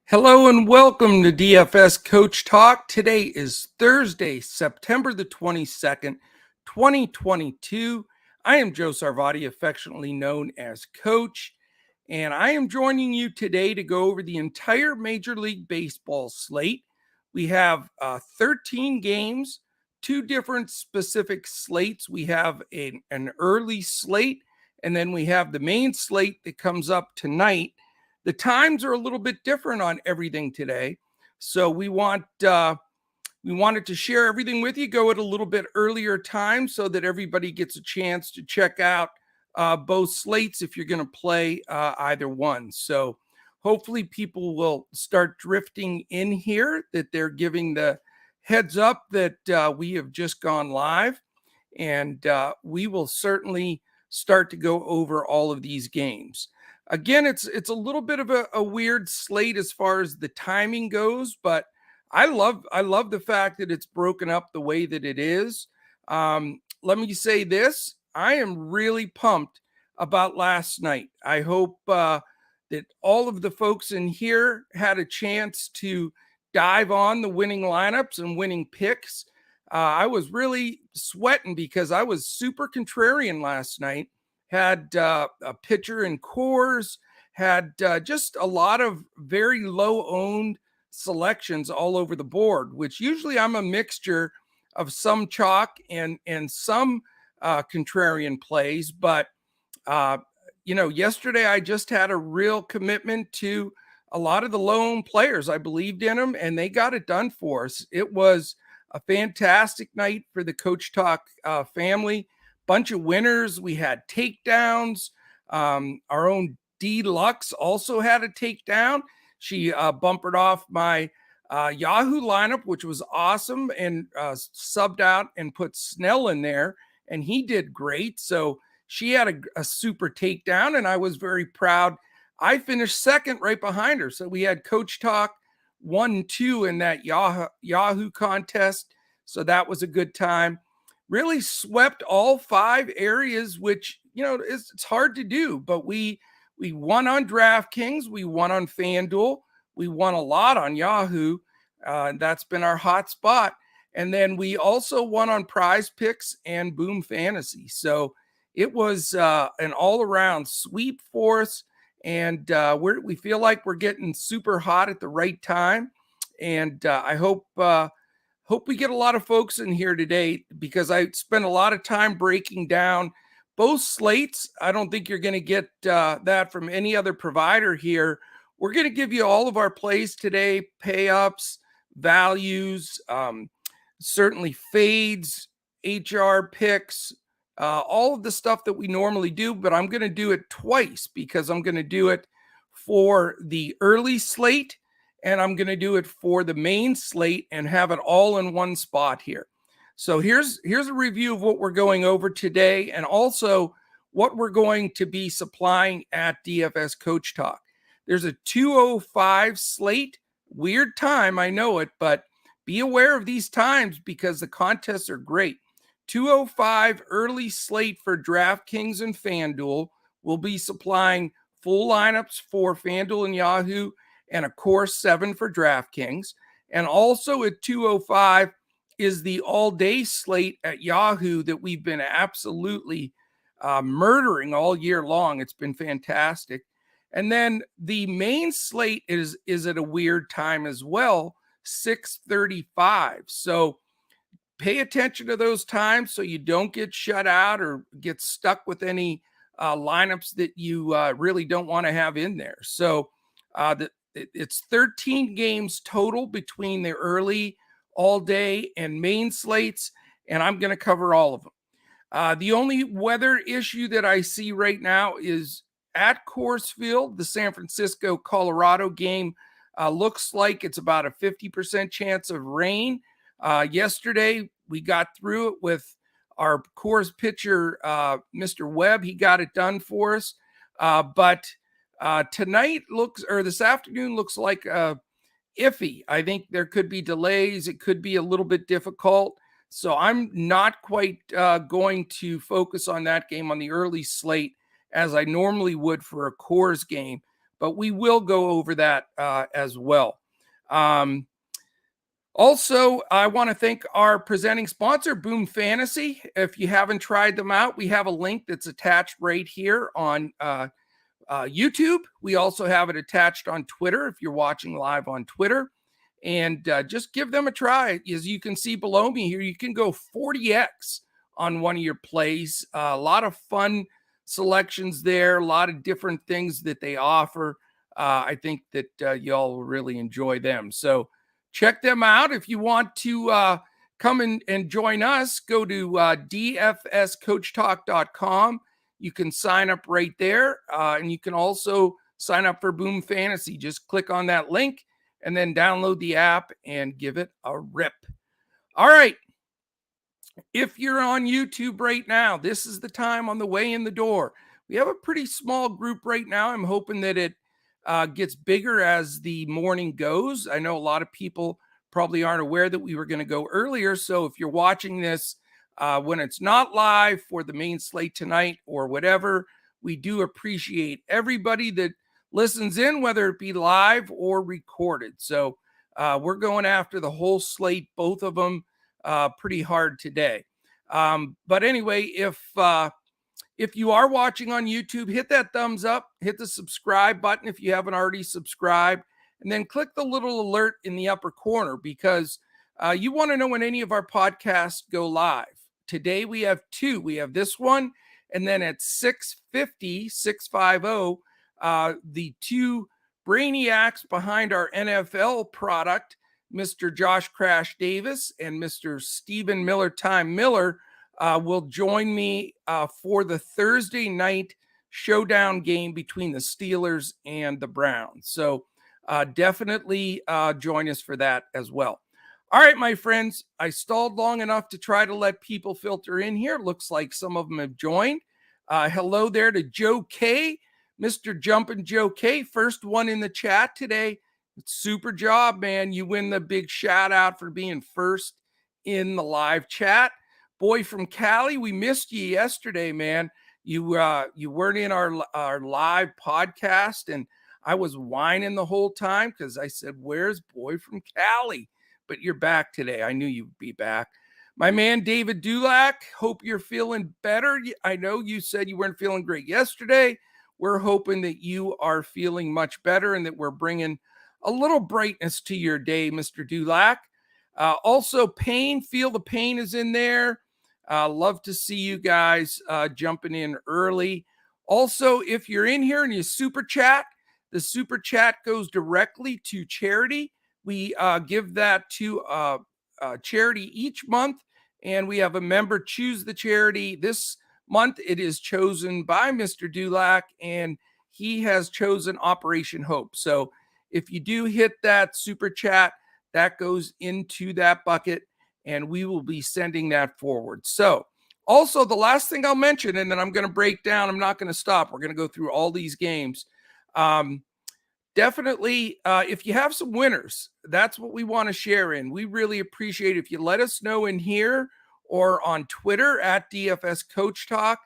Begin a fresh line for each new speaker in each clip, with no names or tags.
Hello and welcome to DFS Coach Talk. Today is Thursday, September the 22nd, 2022. I am Joe Sarvati, affectionately known as Coach, and I am joining you today to go over the entire Major League Baseball slate. We have 13 games, two different specific slates. We have an early slate, and then we have the main slate that comes up tonight. The times are a little bit different on everything today, so we wanted to share everything with you, go at a little bit earlier time so that everybody gets a chance to check out both slates if you're going to play either one. So hopefully people will start drifting in here, that they're giving the heads up that we have just gone live, and we will certainly start to go over all of these games. Again, it's a little bit of a weird slate as far as the timing goes, but I love the fact that it's broken up the way that it is. Let me say this: I am really pumped about last night. I hope that all of the folks in here had a chance to dive on the winning lineups and winning picks. I was really sweating because I was super contrarian last night. Had a pitcher in Coors, had just a lot of very low-owned selections all over the board, which usually I'm a mixture of some chalk and some contrarian plays. But, yesterday I just had a real commitment to a lot of the low-owned players. I believed in them, and they got it done for us. It was a fantastic night for the Coach Talk family. Bunch of winners. We had takedowns. Our own Deluxe also had a takedown. She bumpered off my Yahoo lineup, which was awesome, and subbed out and put Snell in there, and he did great. So she had a super takedown, and I was very proud. I finished second right behind her. So we had Coach Talk 1-2 in that Yahoo contest. So that was a good time. Really swept all five areas, which, it's hard to do, but we won on DraftKings, we won on Fanduel, we won a lot on Yahoo. That's been our hot spot. And then we also won on PrizePicks and Boom Fantasy. So it was an all-around sweep for us, and we feel like we're getting super hot at the right time. And I hope we get a lot of folks in here today, because I spent a lot of time breaking down both slates. I don't think you're going to get that from any other provider here. We're going to give you all of our plays today, pay-ups, values, certainly fades, HR picks, all of the stuff that we normally do, but I'm going to do it twice, because I'm going to do it for the early slate, and I'm going to do it for the main slate and have it all in one spot here. So here's a review of what we're going over today, and also what we're going to be supplying at DFS Coach Talk. There's a 2:05 slate. Weird time, I know it, but be aware of these times because the contests are great. 2:05 early slate for DraftKings and Fanduel. We'll be supplying full lineups for Fanduel and Yahoo, and of course 7 for DraftKings. And also at 2:05 is the all-day slate at Yahoo that we've been absolutely murdering all year long. It's been fantastic. And then the main slate is at a weird time as well, 6:35. So pay attention to those times so you don't get shut out or get stuck with any lineups that you really don't want to have in there. So it's 13 games total between the early, all day, and main slates, and I'm going to cover all of them. The only weather issue that I see right now is at Coors Field. The San Francisco, Colorado game looks like it's about a 50% chance of rain. Yesterday, we got through it with our Coors pitcher, Mr. Webb. He got it done for us. But tonight this afternoon looks like iffy. I think there could be delays. It could be a little bit difficult. So I'm not quite going to focus on that game on the early slate as I normally would for a Coors game. but we will go over that as well. Also, I want to thank our presenting sponsor, Boom Fantasy. If you haven't tried them out, we have a link that's attached right here on YouTube. We also have it attached on Twitter if you're watching live on Twitter. And just give them a try. As you can see below me here, you can go 40x on one of your plays. A lot of fun selections there, a lot of different things that they offer. I think that y'all will really enjoy them. So check them out. If you want to come and join us, go to dfscoachtalk.com. You can sign up right there. And you can also sign up for Boom Fantasy. Just click on that link and then download the app and give it a rip. All right. If you're on YouTube right now, this is the time on the way in the door. We have a pretty small group right now. I'm hoping that it gets bigger as the morning goes. I know a lot of people probably aren't aware that we were going to go earlier. So if you're watching this when it's not live for the main slate tonight or whatever, we do appreciate everybody that listens in, whether it be live or recorded. So we're going after the whole slate, both of them, pretty hard today. But anyway, if you are watching on YouTube, hit that thumbs up, hit the subscribe button if you haven't already subscribed, and then click the little alert in the upper corner because you want to know when any of our podcasts go live. Today we have two. We have this one, and then at 6:50, the two brainiacs behind our NFL product, Mr. Josh Crash Davis and Mr. Stephen Miller Time Miller, will join me for the Thursday night showdown game between the Steelers and the Browns. So definitely join us for that as well. All right, my friends, I stalled long enough to try to let people filter in here. Looks like some of them have joined. Hello there to Joe K, Mr. Jumpin' Joe K, first one in the chat today. Super job, man. You win the big shout out for being first in the live chat. Boy from Cali, we missed you yesterday, man. You weren't in our live podcast, and I was whining the whole time because I said, "Where's Boy from Cali?" But you're back today. I knew you'd be back. My man David Dulac, hope you're feeling better. I know you said you weren't feeling great yesterday. We're hoping that you are feeling much better and that we're bringing a little brightness to your day, Mr. Dulac. Also, Pain, Feel the Pain is in there. Love to see you guys jumping in early. Also, if you're in here and you super chat, the super chat goes directly to charity. We give that to charity each month, and we have a member choose the charity. This month, it is chosen by Mr. Dulac, and he has chosen Operation Hope. So if you do hit that super chat, that goes into that bucket, and we will be sending that forward. So also the last thing I'll mention, and then I'm going to break down, I'm not going to stop. We're going to go through all these games. Definitely, if you have some winners, that's what we want to share in. We really appreciate if you let us know in here or on Twitter at DFS Coach Talk.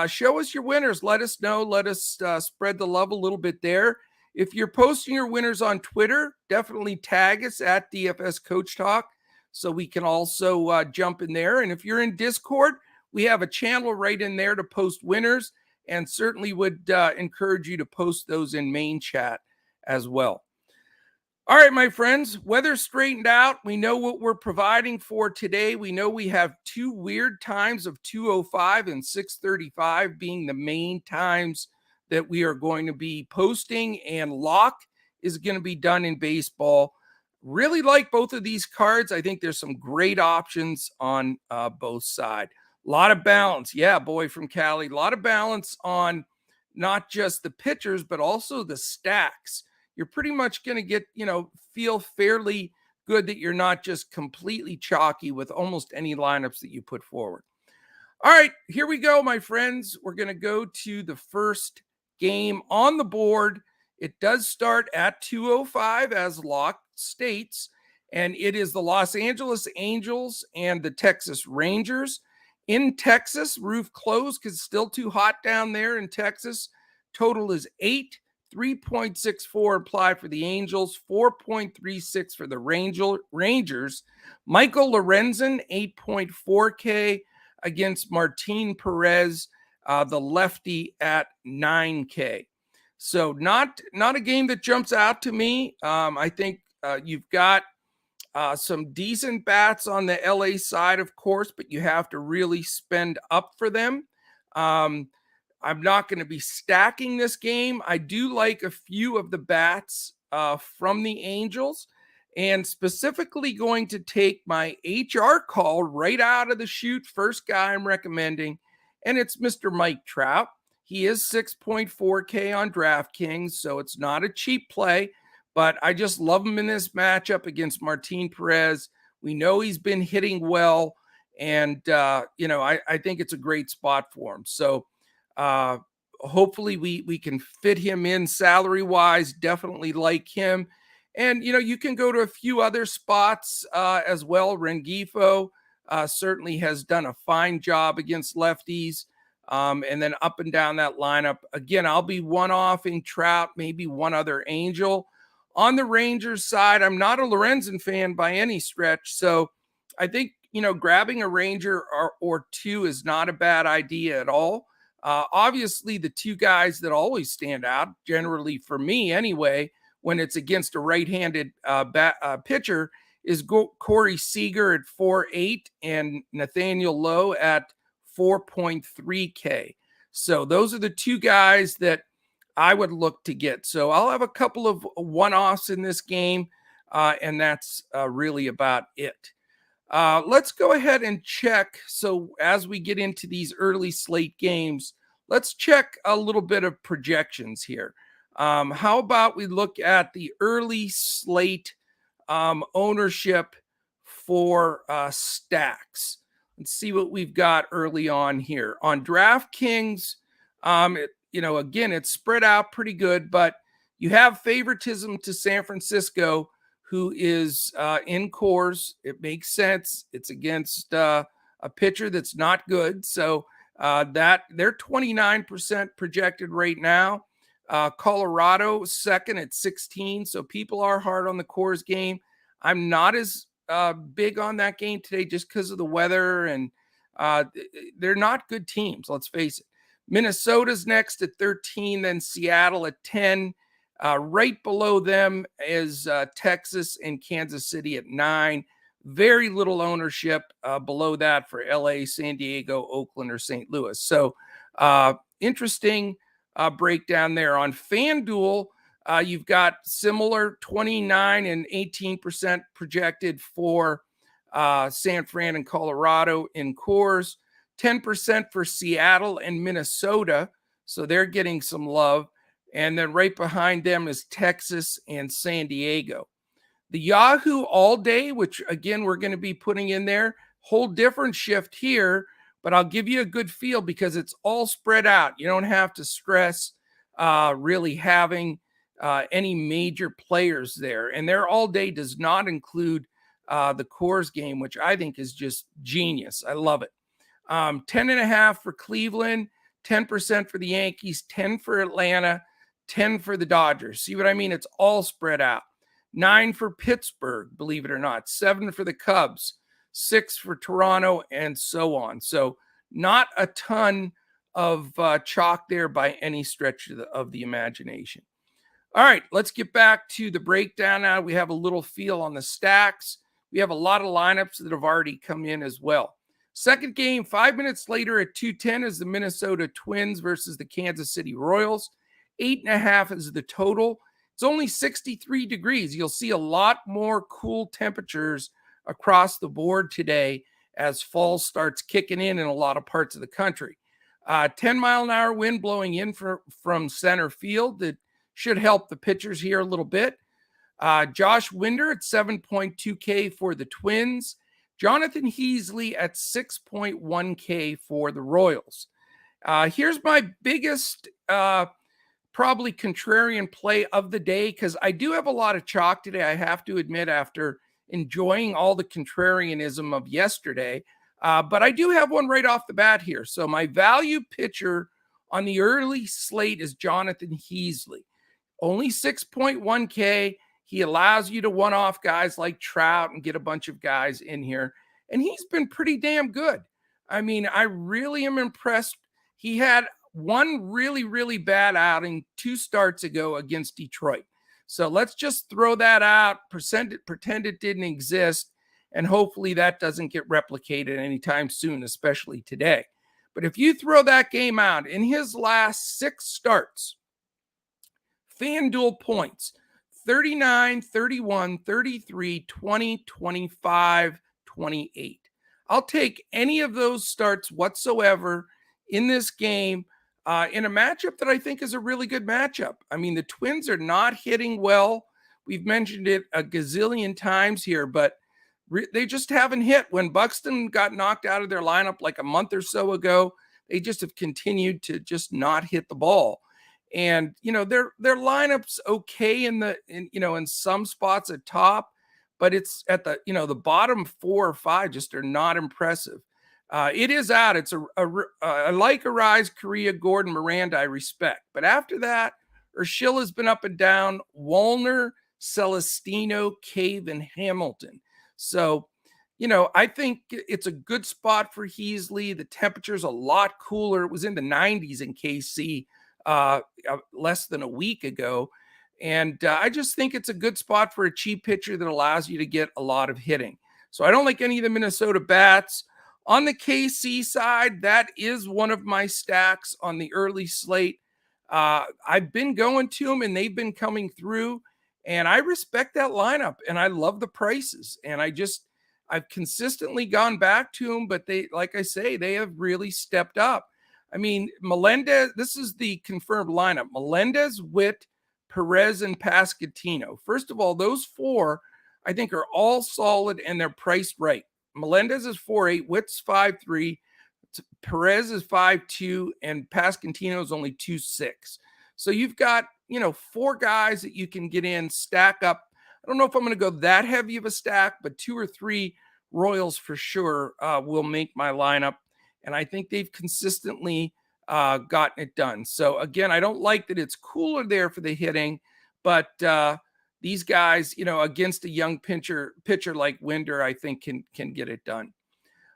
Show us your winners. Let us know. Let us spread the love a little bit there. If you're posting your winners on Twitter, definitely tag us at DFS Coach Talk so we can also jump in there. And if you're in Discord, we have a channel right in there to post winners, and certainly would encourage you to post those in main chat as well. All right, my friends, weather straightened out. We know what we're providing for today. We know we have two weird times of 2:05 and 6:35 being the main times that we are going to be posting, and lock is going to be done in baseball. Really like both of these cards. I think there's some great options on both sides. A lot of balance. Yeah, Boy from Cali. A lot of balance on not just the pitchers, but also the stacks. You're pretty much going to get, feel fairly good that you're not just completely chalky with almost any lineups that you put forward. All right, here we go, my friends. We're going to go to the first game on the board. It does start at 2:05 as lock states, and it is the Los Angeles Angels and the Texas Rangers. In Texas, roof closed because it's still too hot down there in Texas. Total is 8. 3.64 implied for the Angels, 4.36 for the Rangers. Michael Lorenzen, 8.4K against Martin Perez, the lefty, at 9K. So not a game that jumps out to me. I think you've got some decent bats on the LA side, of course, but you have to really spend up for them. I'm not going to be stacking this game. I do like a few of the bats from the Angels, and specifically going to take my HR call right out of the chute. First guy I'm recommending, and it's Mr. Mike Trout. He is 6.4K on DraftKings, so it's not a cheap play, but I just love him in this matchup against Martin Perez. We know he's been hitting well, and I think it's a great spot for him. So hopefully we can fit him in salary wise. Definitely like him. And you can go to a few other spots as well. Rengifo certainly has done a fine job against lefties. And then up and down that lineup again, I'll be one-offing Trout, maybe one other Angel. On the Rangers side, I'm not a Lorenzen fan by any stretch, so I think grabbing a Ranger or two is not a bad idea at all. Obviously, the two guys that always stand out, generally for me anyway, when it's against a right-handed pitcher, is Corey Seager at 4.8 and Nathaniel Lowe at 4.3K. So those are the two guys that I would look to get. So I'll have a couple of one-offs in this game, and that's really about it. Let's go ahead and check. So as we get into these early slate games, let's check a little bit of projections here. How about we look at the early slate ownership for stacks? Let's see what we've got early on here. On DraftKings, again, it's spread out pretty good, but you have favoritism to San Francisco, who is in Coors. It makes sense. It's against a pitcher that's not good. So that they're 29% projected right now. Colorado second at 16. So people are hard on the Coors game. I'm not as big on that game today just because of the weather, and they're not good teams. Let's face it. Minnesota's next at 13, then Seattle at 10. Right below them is Texas and Kansas City at 9. Very little ownership below that for LA, San Diego, Oakland, or St. Louis. So interesting breakdown there. On Fanduel, you've got similar 29 and 18% projected for San Fran and Colorado in Coors. 10% for Seattle and Minnesota, so they're getting some love. And then right behind them is Texas and San Diego. The Yahoo all day, which again, we're going to be putting in there, whole different shift here, but I'll give you a good feel because it's all spread out. You don't have to stress really having any major players there. And their all day does not include the Coors game, which I think is just genius. I love it. 10.5 for Cleveland, 10% for the Yankees, 10 for Atlanta, 10 for the Dodgers. See what I mean? It's all spread out. 9 for Pittsburgh, believe it or not, 7 for the Cubs, 6 for Toronto, and so on. So not a ton of chalk there by any stretch of the imagination. All right, let's get back to the breakdown now. We have a little feel on the stacks. We have a lot of lineups that have already come in as well. Second game, 5 minutes later at 2:10 is the Minnesota Twins versus the Kansas City Royals. 8.5 is the total. It's only 63 degrees. You'll see a lot more cool temperatures across the board today as fall starts kicking in a lot of parts of the country. 10-mile-an-hour wind blowing in from center field that should help the pitchers here a little bit. Josh Winder at 7.2K for the Twins. Jonathan Heasley at 6.1K for the Royals. Here's my biggest probably contrarian play of the day, because I do have a lot of chalk today, I have to admit, after enjoying all the contrarianism of yesterday. But I do have one right off the bat here. So my value pitcher on the early slate is Jonathan Heasley. Only 6.1K. He allows you to one-off guys like Trout and get a bunch of guys in here. And he's been pretty damn good. I mean, I really am impressed. He had one really, really bad outing 2 starts ago against Detroit. So let's just throw that out, pretend it didn't exist, and hopefully that doesn't get replicated anytime soon, especially today. But if you throw that game out, in his last 6 starts, FanDuel points 39, 31, 33, 20, 25, 28. I'll take any of those starts whatsoever in this game in a matchup that I think is a really good matchup. I mean, the Twins are not hitting well. We've mentioned it a gazillion times here, but they just haven't hit. When Buxton got knocked out of their lineup like a month or so ago, they just have continued to just not hit the ball. And their lineup's okay in some spots at top, but it's at the bottom 4 or 5 just are not impressive. It is out. It's I like Arise, Correa, Gordon, Miranda. I respect, but after that, Urshela has been up and down. Wallner, Celestino, Cave, and Hamilton. So, I think it's a good spot for Heasley. The temperature's a lot cooler. It was in the 90s in KC less than a week ago. And I just think it's a good spot for a cheap pitcher that allows you to get a lot of hitting. So I don't like any of the Minnesota bats. On the KC side, that is one of my stacks on the early slate. I've been going to them and they've been coming through, and I respect that lineup and I love the prices. And I've consistently gone back to them, but they, like I say, they have really stepped up. I mean, Melendez, this is the confirmed lineup. Melendez, Witt, Perez, and Pasquantino. First of all, those 4, I think, are all solid and they're priced right. Melendez is 4.8, Witt's 5.3, Perez is 5.2, and Pasquantino is only 2.6. So you've got, 4 guys that you can get in, stack up. I don't know if I'm going to go that heavy of a stack, but 2 or 3 Royals for sure will make my lineup. And I think they've consistently gotten it done. So again, I don't like that it's cooler there for the hitting, but these guys, against a young pitcher like Winder, I think can get it done.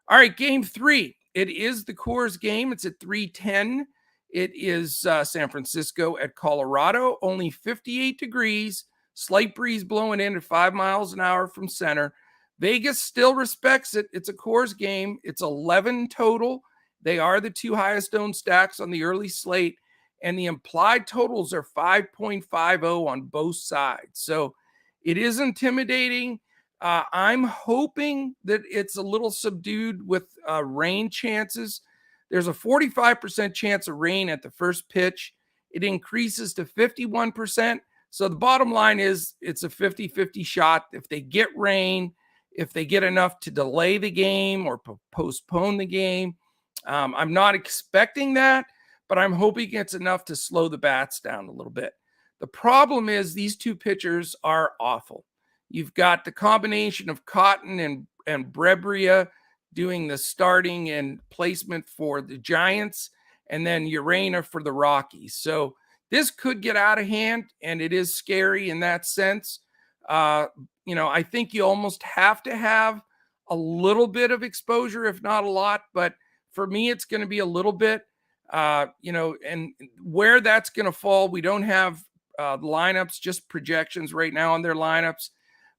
All right, game 3. It is the Coors game. It's at 3:10. It is San Francisco at Colorado. Only 58 degrees. Slight breeze blowing in at 5 miles an hour from center. Vegas still respects it. It's a Coors game. It's 11 total. They are the 2 highest owned stacks on the early slate, and the implied totals are 5.50 on both sides. So it is intimidating. I'm hoping that it's a little subdued with rain chances. There's a 45% chance of rain at the first pitch. It increases to 51%. So the bottom line is it's a 50-50 shot. If they get rain, if they get enough to delay the game or postpone the game. I'm not expecting that, but I'm hoping it's enough to slow the bats down a little bit. The problem is these 2 pitchers are awful. You've got the combination of Cotton and Brebria doing the starting and placement for the Giants, and then Urena for the Rockies. So this could get out of hand, and it is scary in that sense. I think you almost have to have a little bit of exposure, if not a lot. But for me, it's going to be a little bit, and where that's going to fall, we don't have lineups, just projections right now on their lineups.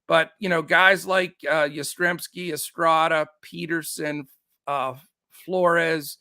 But, guys like Yastrzemski, Estrada, Peterson, Flores,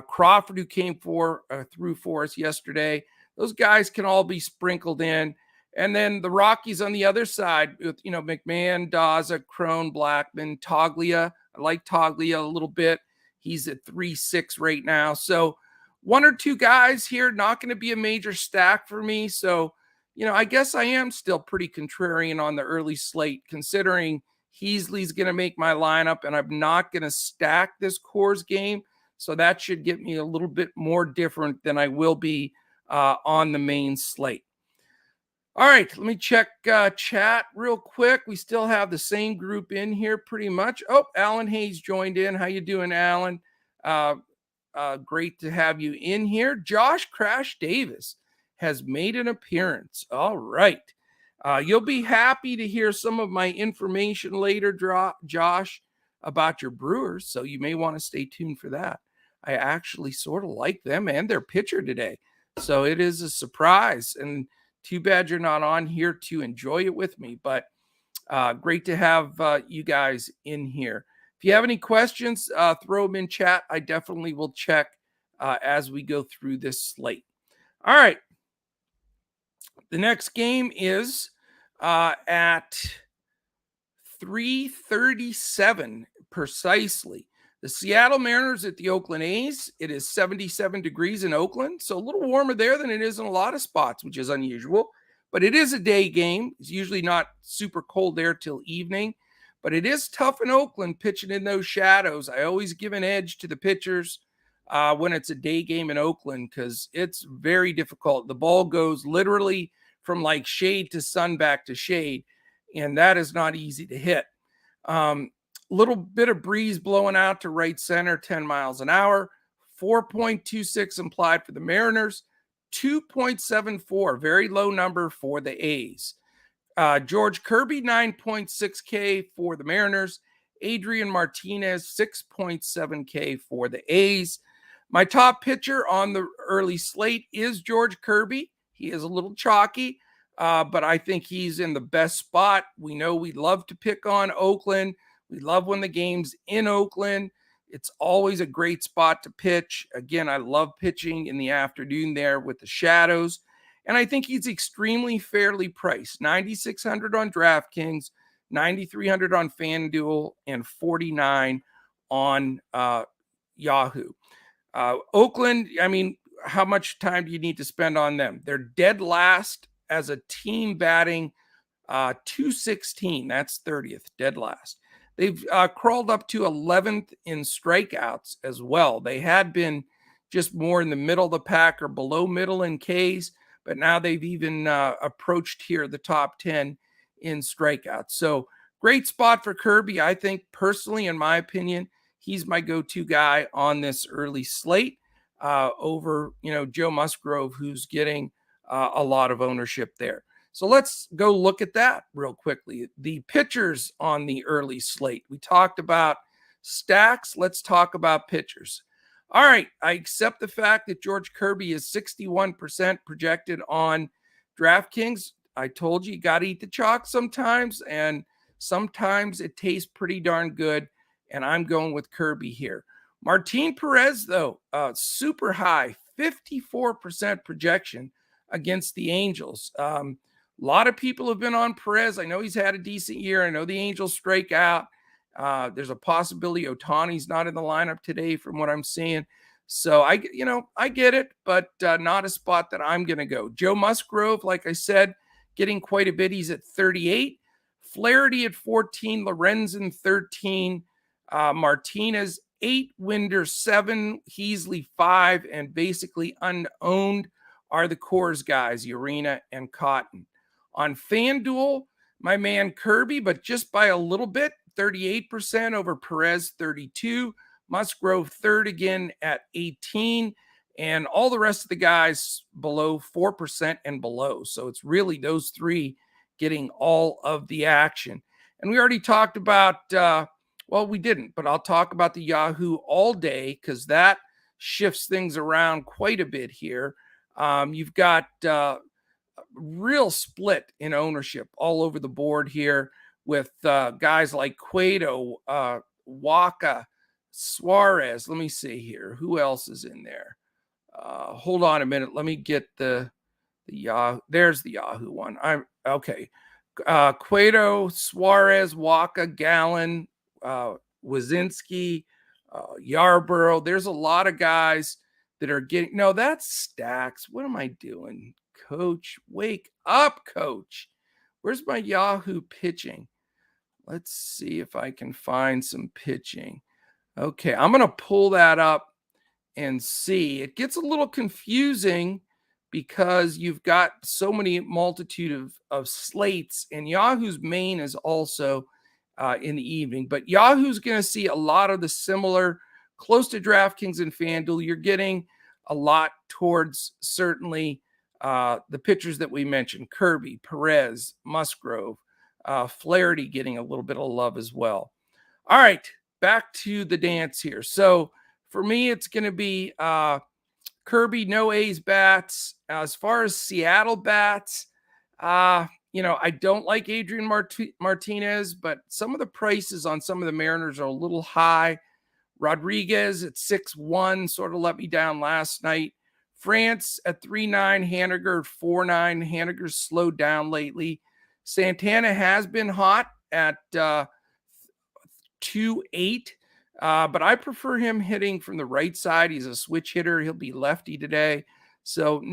Crawford, who came through for us yesterday, those guys can all be sprinkled in. And then the Rockies on the other side with, McMahon, Daza, Crone, Blackman, Toglia. I like Toglia a little bit. He's at 3.6 right now. So 1 or 2 guys here, not going to be a major stack for me. So, I guess I am still pretty contrarian on the early slate, considering Heasley's going to make my lineup and I'm not going to stack this Coors game. So that should get me a little bit more different than I will be on the main slate. All right, let me check chat real quick. We still have the same group in here pretty much. Oh, Alan Hayes joined in. How you doing, Alan? Great to have you in here. Josh Crash Davis has made an appearance. All right. You'll be happy to hear some of my information later, Josh, about your Brewers, so you may want to stay tuned for that. I actually sort of like them and their pitcher today, so it is a surprise, and too bad you're not on here to enjoy it with me, but great to have you guys in here. If you have any questions, throw them in chat. I definitely will check as we go through this slate. All right. The next game is at 3:37 precisely. The Seattle Mariners at the Oakland A's. It is 77 degrees in Oakland, so a little warmer there than it is in a lot of spots, which is unusual. But it is a day game. It's usually not super cold there till evening. But it is tough in Oakland pitching in those shadows. I always give an edge to the pitchers when it's a day game in Oakland because it's very difficult. The ball goes literally from like shade to sun back to shade, and that is not easy to hit. Little bit of breeze blowing out to right center, 10 miles an hour, 4.26 implied for the Mariners, 2.74, very low number for the A's. George Kirby, 9.6K for the Mariners. Adrian Martinez, 6.7K for the A's. My top pitcher on the early slate is George Kirby. He is a little chalky, but I think he's in the best spot. We know we love to pick on Oakland. We love when the game's in Oakland. It's always a great spot to pitch. Again, I love pitching in the afternoon there with the shadows. And I think he's extremely fairly priced. $9,600 on DraftKings, $9,300 on Fanduel, and $49 on Yahoo. Oakland, I mean, how much time do you need to spend on them? They're dead last as a team batting 216. That's 30th, dead last. They've crawled up to 11th in strikeouts as well. They had been just more in the middle of the pack or below middle in Ks, but now they've even approached here the top 10 in strikeouts. So great spot for Kirby. I think personally, in my opinion, he's my go-to guy on this early slate over, Joe Musgrove, who's getting a lot of ownership there. So let's go look at that real quickly. The pitchers on the early slate. We talked about stacks. Let's talk about pitchers. All right. I accept the fact that George Kirby is 61% projected on DraftKings. I told you got to eat the chalk sometimes, and sometimes it tastes pretty darn good, and I'm going with Kirby here. Martin Perez, though, super high, 54% projection against the Angels. A lot of people have been on Perez. I know he's had a decent year. I know the Angels strike out. There's a possibility Ohtani's not in the lineup today from what I'm seeing. So I get it, but not a spot that I'm going to go. Joe Musgrove, like I said, getting quite a bit. He's at 38. Flaherty at 14. Lorenzen 13. Martinez 8. Winder 7. Heasley 5. And basically unowned are the Coors guys, Urena and Cotton. On FanDuel, my man Kirby, but just by a little bit, 38% over Perez, 32. Musgrove third again at 18. And all the rest of the guys below 4% and below. So it's really those three getting all of the action. And we already talked about, we didn't, but I'll talk about the Yahoo all day because that shifts things around quite a bit here. You've got real split in ownership all over the board here with guys like Cueto, Waka, Suarez. Let me see here. Who else is in there? Hold on a minute. Let me get the Yahoo. There's the Yahoo one. I'm okay. Cueto, Suarez, Waka, Gallen, Wazinski, Yarborough. There's a lot of guys that are getting. No, that's stacks. What am I doing? Coach, wake up, coach. Where's my Yahoo pitching? Let's see if I can find some pitching. Okay, I'm going to pull that up and see. It gets a little confusing because you've got so many multitude of slates, and Yahoo's main is also in the evening. But Yahoo's going to see a lot of the similar, close to DraftKings and FanDuel. You're getting a lot towards certainly the pitchers that we mentioned, Kirby, Perez, Musgrove, Flaherty getting a little bit of love as well. All right, back to the dance here. So for me, it's going to be Kirby, no A's bats. As far as Seattle bats, I don't like Adrian Martinez, but some of the prices on some of the Mariners are a little high. Rodriguez at 6-1 sort of let me down last night. France at 3-9, Haniger at 4-9. Haniger's slowed down lately. Santana has been hot at 2-8, but I prefer him hitting from the right side. He's a switch hitter. He'll be lefty today. So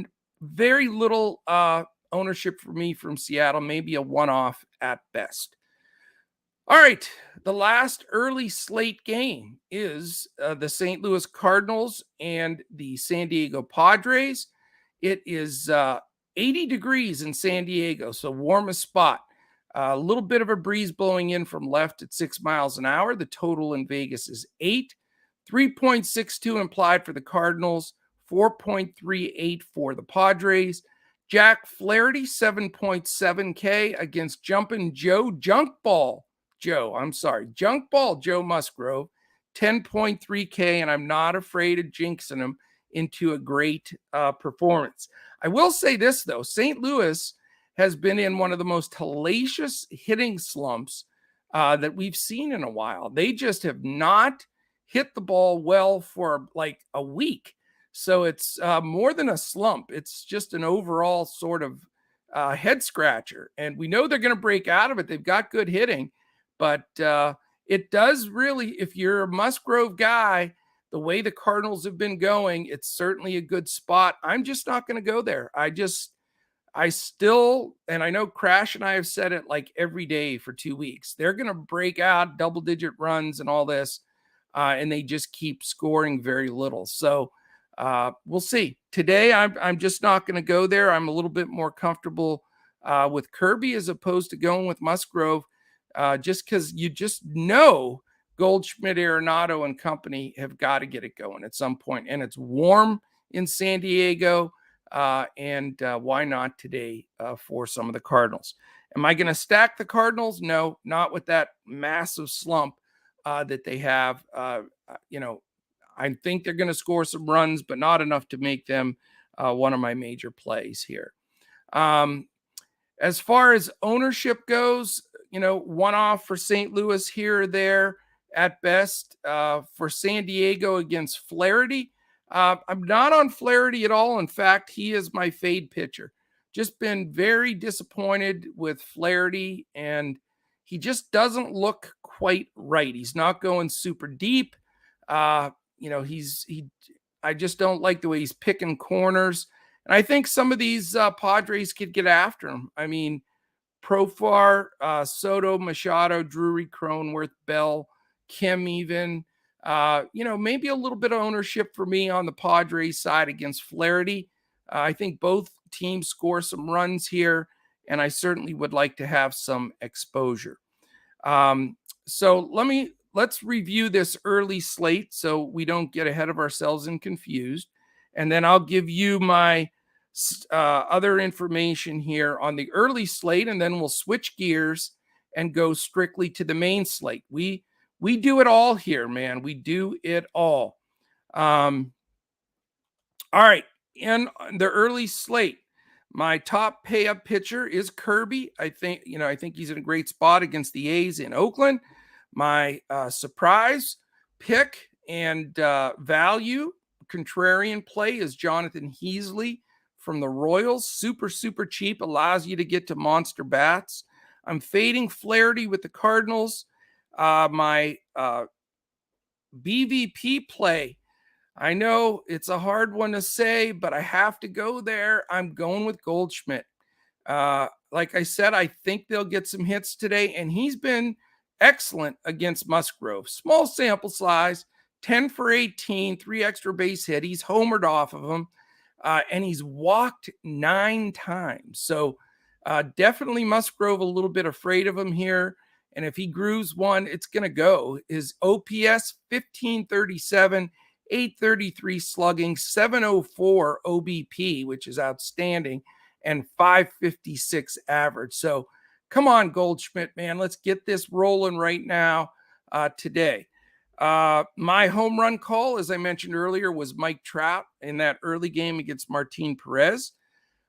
very little ownership for me from Seattle, maybe a one-off at best. All right, the last early slate game is the St. Louis Cardinals and the San Diego Padres. It is 80 degrees in San Diego, so warmest spot. A little bit of a breeze blowing in from left at 6 miles an hour. The total in Vegas is 8. 3.62 implied for the Cardinals, 4.38 for the Padres. Jack Flaherty, 7.7K against Jumpin' Joe, Junk Ball Joe Musgrove, 10.3K, and I'm not afraid of jinxing him into a great performance. I will say this, though. St. Louis has been in one of the most hellacious hitting slumps that we've seen in a while. They just have not hit the ball well for like a week. So it's more than a slump. It's just an overall sort of head scratcher. And we know they're going to break out of it. They've got good hitting. But it does really, if you're a Musgrove guy, the way the Cardinals have been going, it's certainly a good spot. I'm just not going to go there. I still, and I know Crash and I have said it like every day for 2 weeks, they're going to break out double-digit runs and all this, and they just keep scoring very little. So we'll see. Today, I'm just not going to go there. I'm a little bit more comfortable with Kirby as opposed to going with Musgrove. Just because you just know Goldschmidt, Arenado, and company have got to get it going at some point. And it's warm in San Diego, and why not today for some of the Cardinals? Am I going to stack the Cardinals? No, not with that massive slump that they have. I think they're going to score some runs, but not enough to make them one of my major plays here. As far as ownership goes, one off for St. Louis here or there at best. For San Diego against Flaherty, I'm not on Flaherty at all. In fact, he is my fade pitcher. Just been very disappointed with Flaherty, and he just doesn't look quite right. He's not going super deep. I just don't like the way he's picking corners. And I think some of these Padres could get after him. I mean, Profar, Soto, Machado, Drury, Cronenworth, Bell, Kim even. Maybe a little bit of ownership for me on the Padres side against Flaherty. I think both teams score some runs here, and I certainly would like to have some exposure. So let's review this early slate so we don't get ahead of ourselves and confused. And then I'll give you my other information here on the early slate, and then we'll switch gears and go strictly to the main slate. We do it all here, man. We do it all. All right. In the early slate, my top pay up pitcher is Kirby. I think he's in a great spot against the A's in Oakland. My surprise pick and value contrarian play is Jonathan Heasley from the Royals. Super, super cheap, allows you to get to monster bats. I'm fading Flaherty with the Cardinals. My BVP play, I know it's a hard one to say, but I have to go there. I'm going with Goldschmidt. Like I said, I think they'll get some hits today, and he's been excellent against Musgrove. Small sample size, 10 for 18, 3 extra base hit. He's homered off of him. And he's walked 9 times. So definitely Musgrove a little bit afraid of him here. And if he grooves one, it's going to go. His OPS, 1537, .833 slugging, .704 OBP, which is outstanding, and .556 average. So come on, Goldschmidt, man. Let's get this rolling right now today. My home run call, as I mentioned earlier, was Mike Trout in that early game against Martin Perez.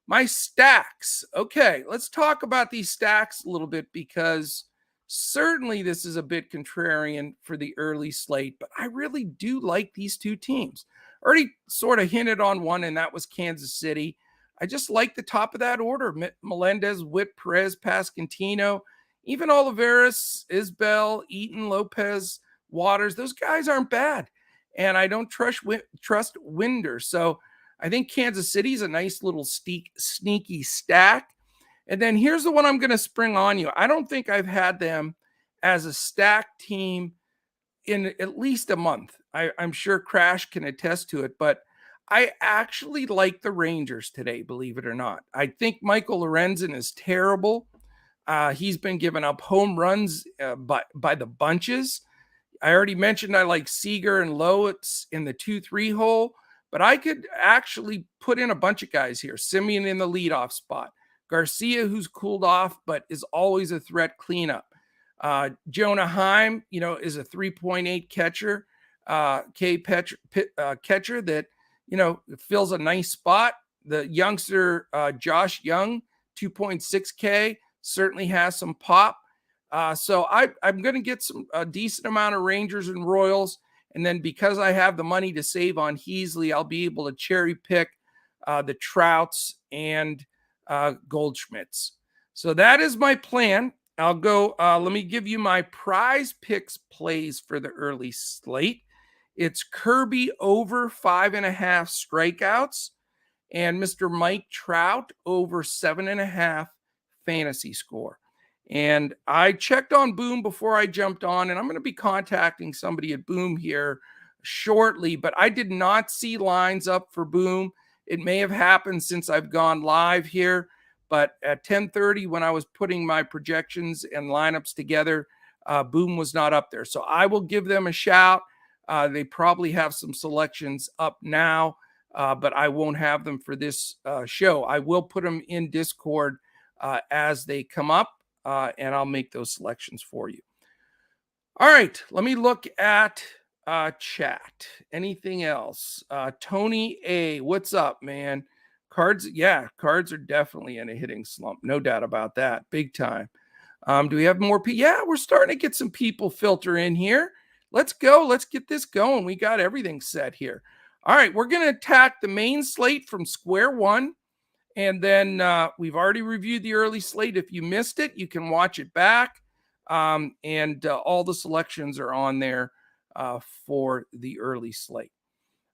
My stacks. Okay, let's talk about these stacks a little bit because certainly this is a bit contrarian for the early slate, but I really do like these two teams. Already sort of hinted on one, and that was Kansas City. I just like the top of that order. Melendez, Witt, Perez, Pasquantino, even Olivares, Isbell, Eaton, Lopez, Waters. Those guys aren't bad. And I don't trust Winder. So I think Kansas City is a nice little sneaky stack. And then here's the one I'm going to spring on you. I don't think I've had them as a stack team in at least a month. I'm sure Crash can attest to it, but I actually like the Rangers today, believe it or not. I think Michael Lorenzen is terrible. He's been giving up home runs by the bunches. I already mentioned I like Seager and Lowitz in the 2-3 hole, but I could actually put in a bunch of guys here. Simeon in the leadoff spot. Garcia, who's cooled off, but is always a threat cleanup. Jonah Heim, is a 3.8 catcher, catcher that, fills a nice spot. The youngster, Josh Young, 2.6K, certainly has some pop. So I'm going to get a decent amount of Rangers and Royals. And then because I have the money to save on Heasley, I'll be able to cherry pick the Trouts and Goldschmidts. So that is my plan. I'll go, let me give you my PrizePicks plays for the early slate. It's Kirby over 5.5 strikeouts and Mr. Mike Trout over 7.5 fantasy score. And I checked on Boom before I jumped on, and I'm going to be contacting somebody at Boom here shortly, but I did not see lines up for Boom. It may have happened since I've gone live here, but at 10:30 when I was putting my projections and lineups together, Boom was not up there. So I will give them a shout. They probably have some selections up now, but I won't have them for this show. I will put them in Discord as they come up, and I'll make those selections for you. All right, let me look at chat. Anything else? Tony A, what's up, man? Cards are definitely in a hitting slump. No doubt about that. Big time. Do we have more people? Yeah, we're starting to get some people filter in here. Let's go. Let's get this going. We got everything set here. All right, we're going to attack the main slate from square one. And then we've already reviewed the early slate. If you missed it, you can watch it back. And all the selections are on there for the early slate.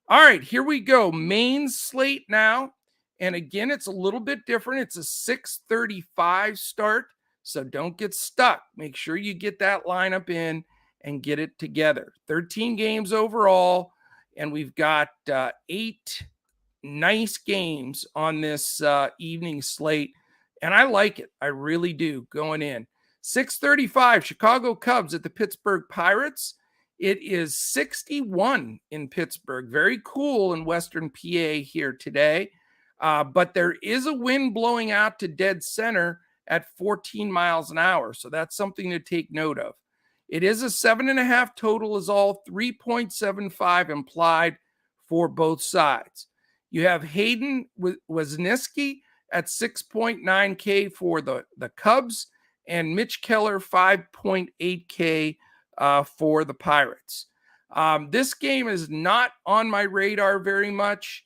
All right, here we go. Main slate now. And again, it's a little bit different. It's a 6:35 start. So don't get stuck. Make sure you get that lineup in and get it together. 13 games overall. And we've got 8 nice games on this evening slate. And I like it. I really do going in. 6:35, Chicago Cubs at the Pittsburgh Pirates. It is 61 in Pittsburgh. Very cool in Western PA here today. But there is a wind blowing out to dead center at 14 miles an hour. So that's something to take note of. It is a 7.5 total is all, 3.75 implied for both sides. You have Hayden Wesneski at 6.9K for the Cubs and Mitch Keller 5.8K for the Pirates. This game is not on my radar very much.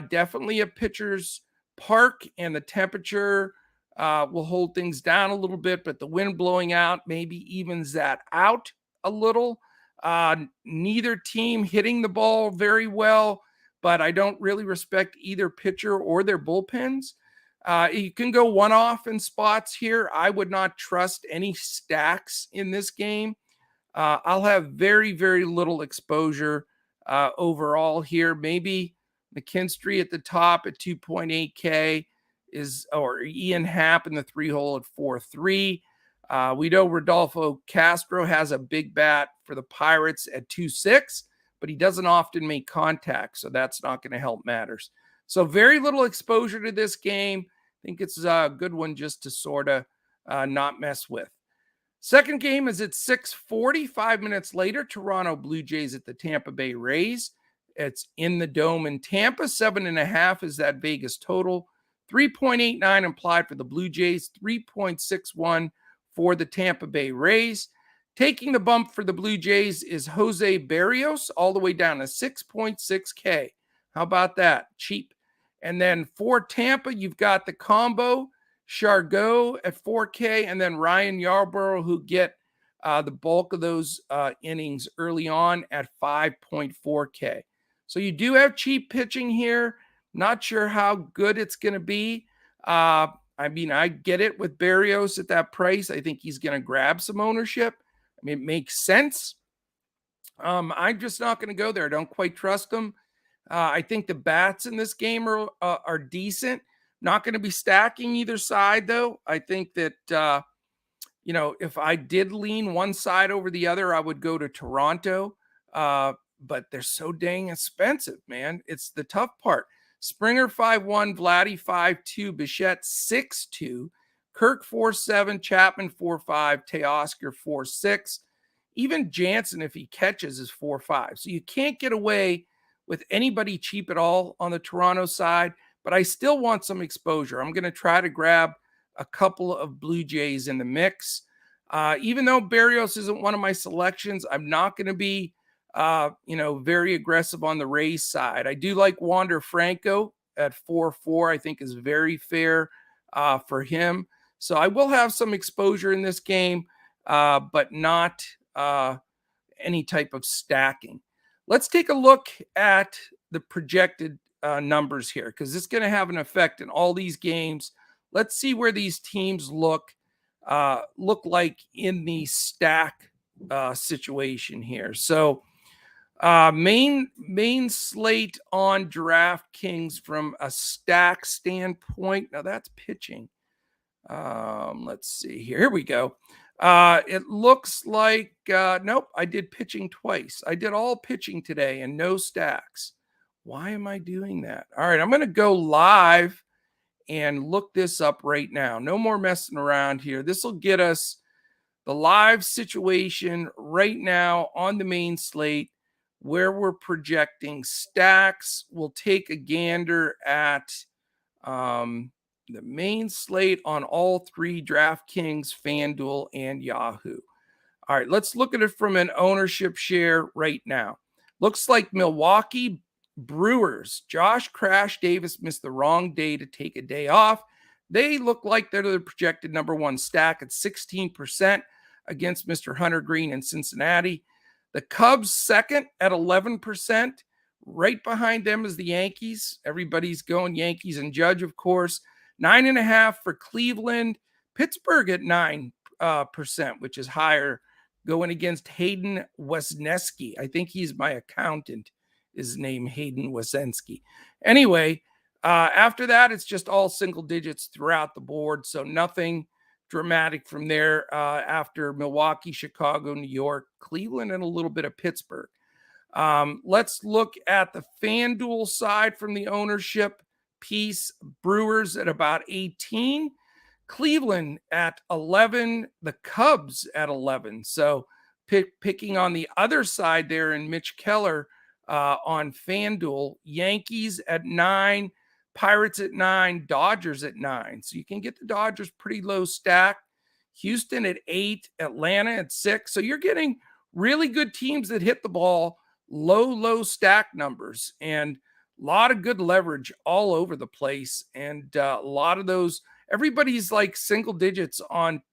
Definitely a pitcher's park, and the temperature will hold things down a little bit, but the wind blowing out maybe evens that out a little. Neither team hitting the ball very well, but I don't really respect either pitcher or their bullpens. You can go one-off in spots here. I would not trust any stacks in this game. I'll have very, very little exposure overall here. Maybe McKinstry at the top at 2.8K or Ian Happ in the 3-hole at 4.3. We know Rodolfo Castro has a big bat for the Pirates at 2.6, but he doesn't often make contact, so that's not going to help matters. So very little exposure to this game. I think it's a good one just to sort of not mess with. Second game is at 6:40, 5 minutes later, Toronto Blue Jays at the Tampa Bay Rays. It's in the Dome in Tampa. 7.5 is that Vegas total. 3.89 implied for the Blue Jays, 3.61 for the Tampa Bay Rays. Taking the bump for the Blue Jays is Jose Barrios, all the way down to 6.6K. How about that? Cheap. And then for Tampa, you've got the combo, Chargot at 4K, and then Ryan Yarbrough, who get the bulk of those innings early on at 5.4K. So you do have cheap pitching here. Not sure how good it's going to be. I mean, I get it with Barrios at that price. I think he's going to grab some ownership. I mean, it makes sense. I'm just not going to go there. I don't quite trust him. I think the bats in this game are decent. Not going to be stacking either side, though. I think that, if I did lean one side over the other, I would go to Toronto. But they're so dang expensive, man. It's the tough part. Springer 5-1, Vladdy 5-2, Bichette 6-2, Kirk 4-7, Chapman 4-5, Teoscar 4-6. Even Jansen, if he catches, is 4-5. So you can't get away with anybody cheap at all on the Toronto side, but I still want some exposure. I'm going to try to grab a couple of Blue Jays in the mix. Even though Barrios isn't one of my selections, I'm not going to be very aggressive on the Rays side. I do like Wander Franco at 4-4. I think is very fair for him. So I will have some exposure in this game, but not any type of stacking. Let's take a look at the projected numbers here, because it's going to have an effect in all these games. Let's see where these teams look like in the stack situation here. So main slate on DraftKings from a stack standpoint. Now that's pitching. Let's see here. Here we go. It looks like, nope, I did pitching twice. I did all pitching today and no stacks. Why am I doing that? All right, I'm going to go live and look this up right now. No more messing around here. This will get us the live situation right now on the main slate where we're projecting stacks. We'll take a gander at the main slate on all three: DraftKings, Fanduel, and Yahoo. All right, let's look at it from an ownership share right now. Looks like Milwaukee Brewers. Josh Crash Davis missed the wrong day to take a day off. They look like they're the projected number one stack at 16% against Mr. Hunter Green in Cincinnati. The Cubs second at 11%. Right behind them is the Yankees. Everybody's going Yankees and Judge, of course. 9.5 for Cleveland. Pittsburgh at 9%, which is higher, going against Hayden Wesneski. I think he's my accountant. His name Hayden Wesneski. Anyway, after that, it's just all single digits throughout the board. So nothing dramatic from there after Milwaukee, Chicago, New York, Cleveland, and a little bit of Pittsburgh. Let's look at the FanDuel side from the ownership piece. Brewers at about 18, Cleveland at 11, the Cubs at 11. So picking on the other side there in Mitch Keller on FanDuel. Yankees at 9, Pirates at 9, Dodgers at 9. So you can get the Dodgers pretty low stack. Houston at 8, Atlanta at 6. So you're getting really good teams that hit the ball, low stack numbers, and a lot of good leverage all over the place. And a lot of those, everybody's like single digits on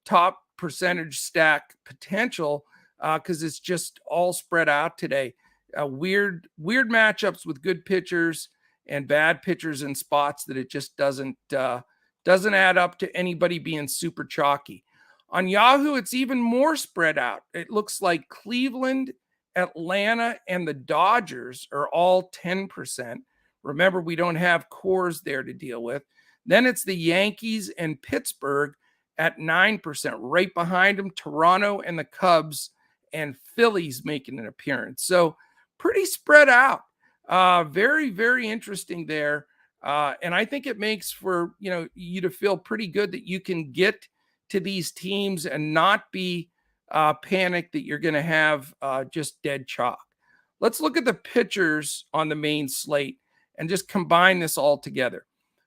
top percentage stack potential because it's just all spread out today. Weird matchups with good pitchers and bad pitchers in spots that it just doesn't add up to anybody being super chalky. On Yahoo, it's even more spread out. It looks like Cleveland, Atlanta, and the Dodgers are all 10%. Remember, we don't have cores there to deal with. Then it's the Yankees and Pittsburgh at 9%. Right behind them, Toronto and the Cubs and Phillies making an appearance. So pretty spread out. Very, very interesting there. And I think it makes for, you to feel pretty good that you can get to these teams and not be panicked that you're going to have just dead chalk. Let's look at the pitchers on the main slate and just combine this all together.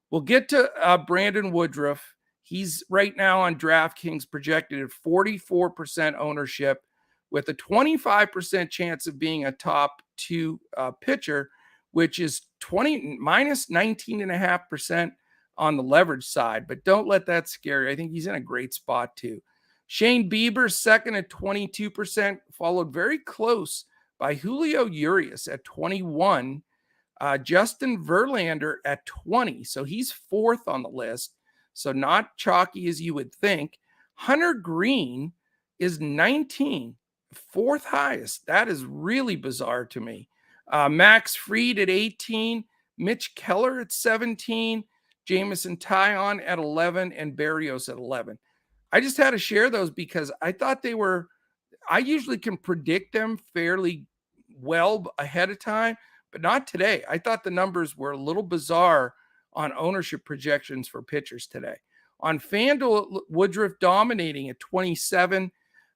We'll get to Brandon Woodruff. He's right now on DraftKings projected at 44% ownership with a 25% chance of being a top 2 pitcher, which is minus 19.5% on the leverage side. But don't let that scare you. I think he's in a great spot too. Shane Bieber second at 22%, followed very close by Julio Urias at 21. Justin Verlander at 20. So he's fourth on the list. So not chalky as you would think. Hunter Green is 19, fourth highest. That is really bizarre to me. Max Fried at 18, Mitch Keller at 17, Jameson Taillon at 11, and Berrios at 11. I just had to share those because I thought I usually can predict them fairly well ahead of time, but not today. I thought the numbers were a little bizarre on ownership projections for pitchers today. On FanDuel, Woodruff dominating at 27,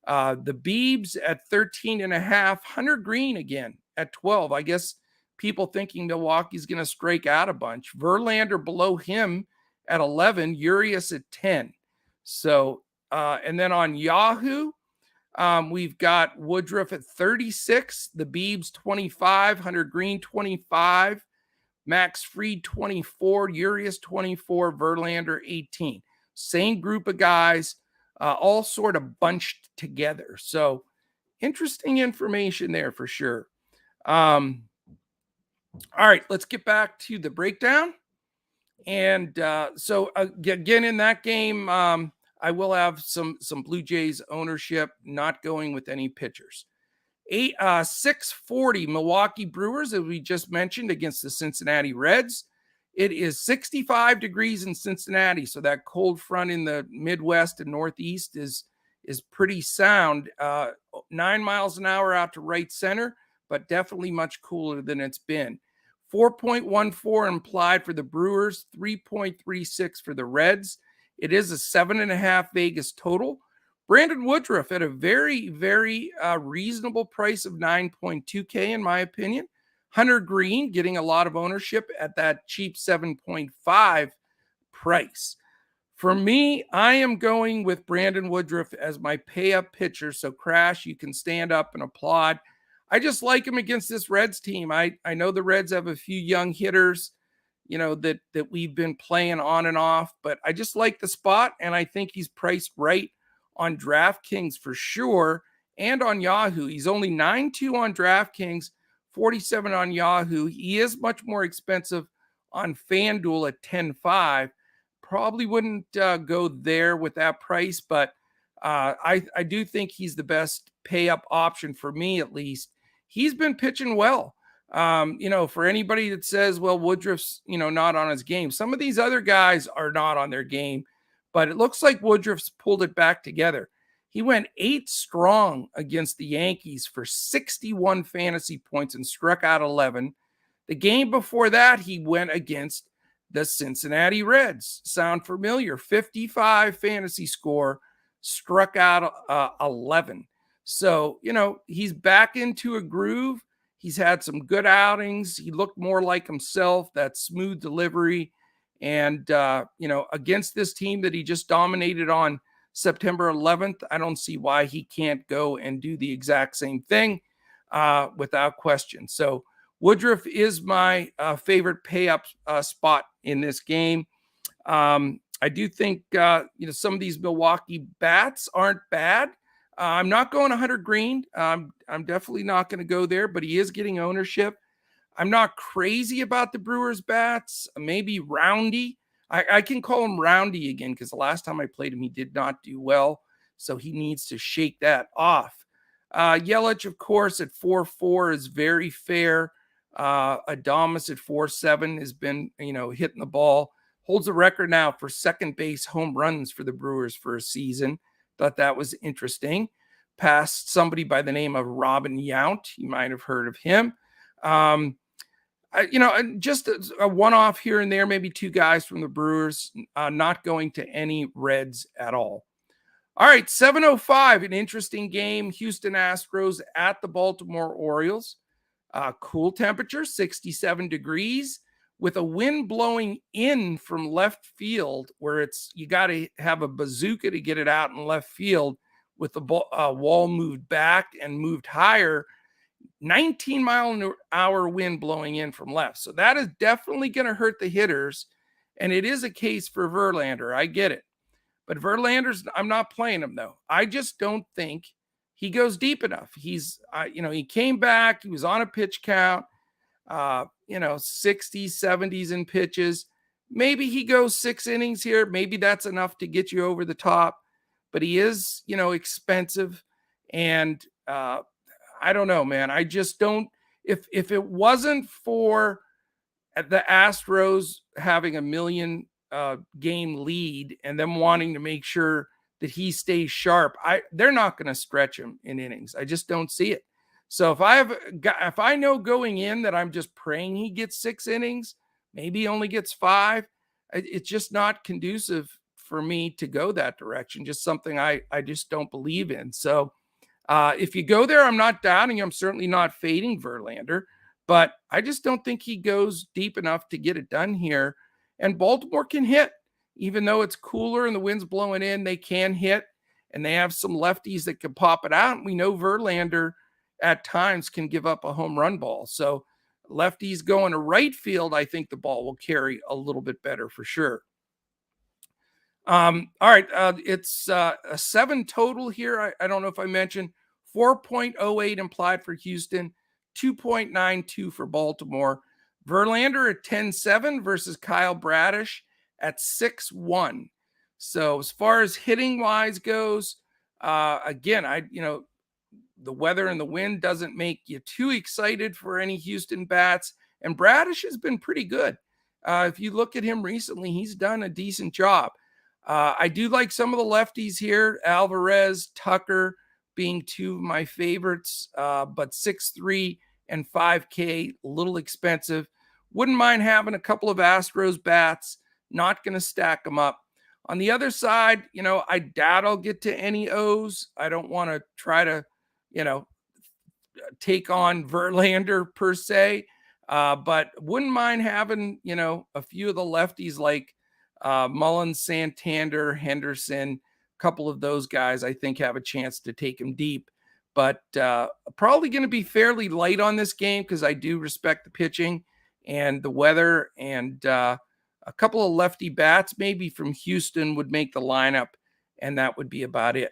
the Biebs at 13.5, Hunter Green again at 12. I guess people thinking Milwaukee's going to strike out a bunch. Verlander below him at 11, Urias at 10. So, and then on Yahoo, we've got Woodruff at 36, the Biebs 25, Hunter Green 25, Max Fried 24, Urias 24, Verlander 18. Same group of guys, all sort of bunched together. So interesting information there for sure. All right, let's get back to the breakdown. And so again, in that game, I will have some Blue Jays ownership, not going with any pitchers. 640 Milwaukee Brewers, as we just mentioned, against the Cincinnati Reds. It is 65 degrees in Cincinnati, so that cold front in the Midwest and Northeast is pretty sound. 9 miles an hour out to right center, but definitely much cooler than it's been. 4.14 implied for the Brewers, 3.36 for the Reds. It is a 7.5 Vegas total. Brandon Woodruff at a very, very reasonable price of 9.2K, in my opinion. Hunter Green getting a lot of ownership at that cheap 7.5 price. For me, I am going with Brandon Woodruff as my pay-up pitcher. So, Crash, you can stand up and applaud. I just like him against this Reds team. I know the Reds have a few young hitters, that we've been playing on and off, but I just like the spot, and I think he's priced right on DraftKings for sure, and on Yahoo. He's only 9.2 on DraftKings, 47 on Yahoo. He is much more expensive on FanDuel at 10.5. Probably wouldn't go there with that price, but I do think he's the best pay-up option for me, at least. He's been pitching well. For anybody that says, well, Woodruff's, not on his game. Some of these other guys are not on their game, but it looks like Woodruff's pulled it back together. He went 8 strong against the Yankees for 61 fantasy points and struck out 11. The game before that, he went against the Cincinnati Reds. Sound familiar? 55 fantasy score, struck out 11. So, he's back into a groove. He's had some good outings. He looked more like himself, that smooth delivery. And, against this team that he just dominated on September 11th, I don't see why he can't go and do the exact same thing without question. So Woodruff is my favorite pay-up spot in this game. I do think, some of these Milwaukee bats aren't bad. I'm not going 100 Green. I'm definitely not going to go there, but he is getting ownership. I'm not crazy about the Brewers bats. Maybe Roundy. I can call him Roundy again because the last time I played him, he did not do well. So he needs to shake that off. Yelich, of course, at 4.4 is very fair. Adames at 4.7 has been, hitting the ball. Holds the record now for second base home runs for the Brewers for a season. Thought that was interesting. past somebody by the name of Robin Yount. You might have heard of him. Just a one-off here and there, maybe two guys from the Brewers, not going to any Reds at all. All right, 7:05, an interesting game. Houston Astros at the Baltimore Orioles. Cool temperature, 67 degrees, with a wind blowing in from left field, where you got to have a bazooka to get it out in left field, with the wall moved back and moved higher. 19-mile-an-hour wind blowing in from left. So that is definitely going to hurt the hitters. And it is a case for Verlander. I get it. But I'm not playing him, though. I just don't think he goes deep enough. He came back. He was on a pitch count, 60s, 70s in pitches. Maybe he goes 6 innings here. Maybe that's enough to get you over the top. But he is, expensive. And I don't know, man. I just don't. If it wasn't for the Astros having a million game lead and them wanting to make sure that he stays sharp, they're not going to stretch him in innings. I just don't see it. So if I know going in that I'm just praying he gets 6 innings, maybe he only gets 5, it's just not conducive for me to go that direction. Just something I just don't believe in. So if you go there, I'm not doubting. I'm certainly not fading Verlander, but I just don't think he goes deep enough to get it done here. And Baltimore can hit, even though it's cooler and the wind's blowing in, they can hit, and they have some lefties that can pop it out. And we know Verlander at times can give up a home run ball. So lefties going to right field, I think the ball will carry a little bit better for sure. All right. It's a 7 total here. I don't know if I mentioned 4.08 implied for Houston, 2.92 for Baltimore. Verlander at 10-7 versus Kyle Bradish at 6-1. So as far as hitting wise goes, again, the weather and the wind doesn't make you too excited for any Houston bats. And Bradish has been pretty good. If you look at him recently, he's done a decent job. I do like some of the lefties here, Alvarez, Tucker being two of my favorites, but 6.3 and 5K, a little expensive. Wouldn't mind having a couple of Astros bats, not going to stack them up. On the other side, I doubt I'll get to any O's. I don't want to try to, take on Verlander per se, but wouldn't mind having, a few of the lefties like Mullins, Santander, Henderson. A couple of those guys I think have a chance to take him deep, but probably going to be fairly light on this game because I do respect the pitching and the weather, and a couple of lefty bats maybe from Houston would make the lineup, and that would be about it.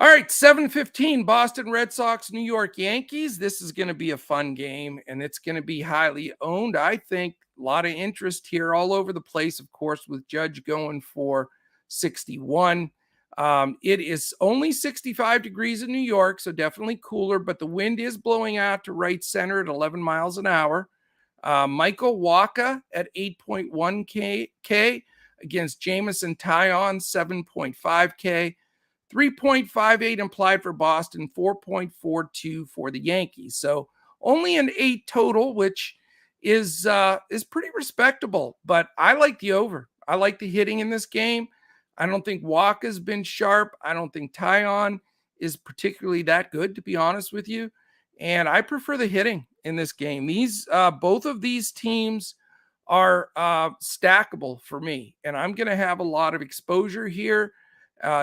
All right, 7:15, Boston Red Sox, New York Yankees. This is going to be a fun game, and it's going to be highly owned. I think a lot of interest here all over the place, of course, with Judge going for 61. It is only 65 degrees in New York, so definitely cooler, but the wind is blowing out to right center at 11 miles an hour. Michael Wacha at 8.1 K against Jameson Taillon, 7.5 K. 3.58 implied for Boston, 4.42 for the Yankees. So only an 8 total, which is pretty respectable. But I like the over. I like the hitting in this game. I don't think Wacha's been sharp. I don't think Taillon is particularly that good, to be honest with you. And I prefer the hitting in this game. Both of these teams are stackable for me, and I'm going to have a lot of exposure here.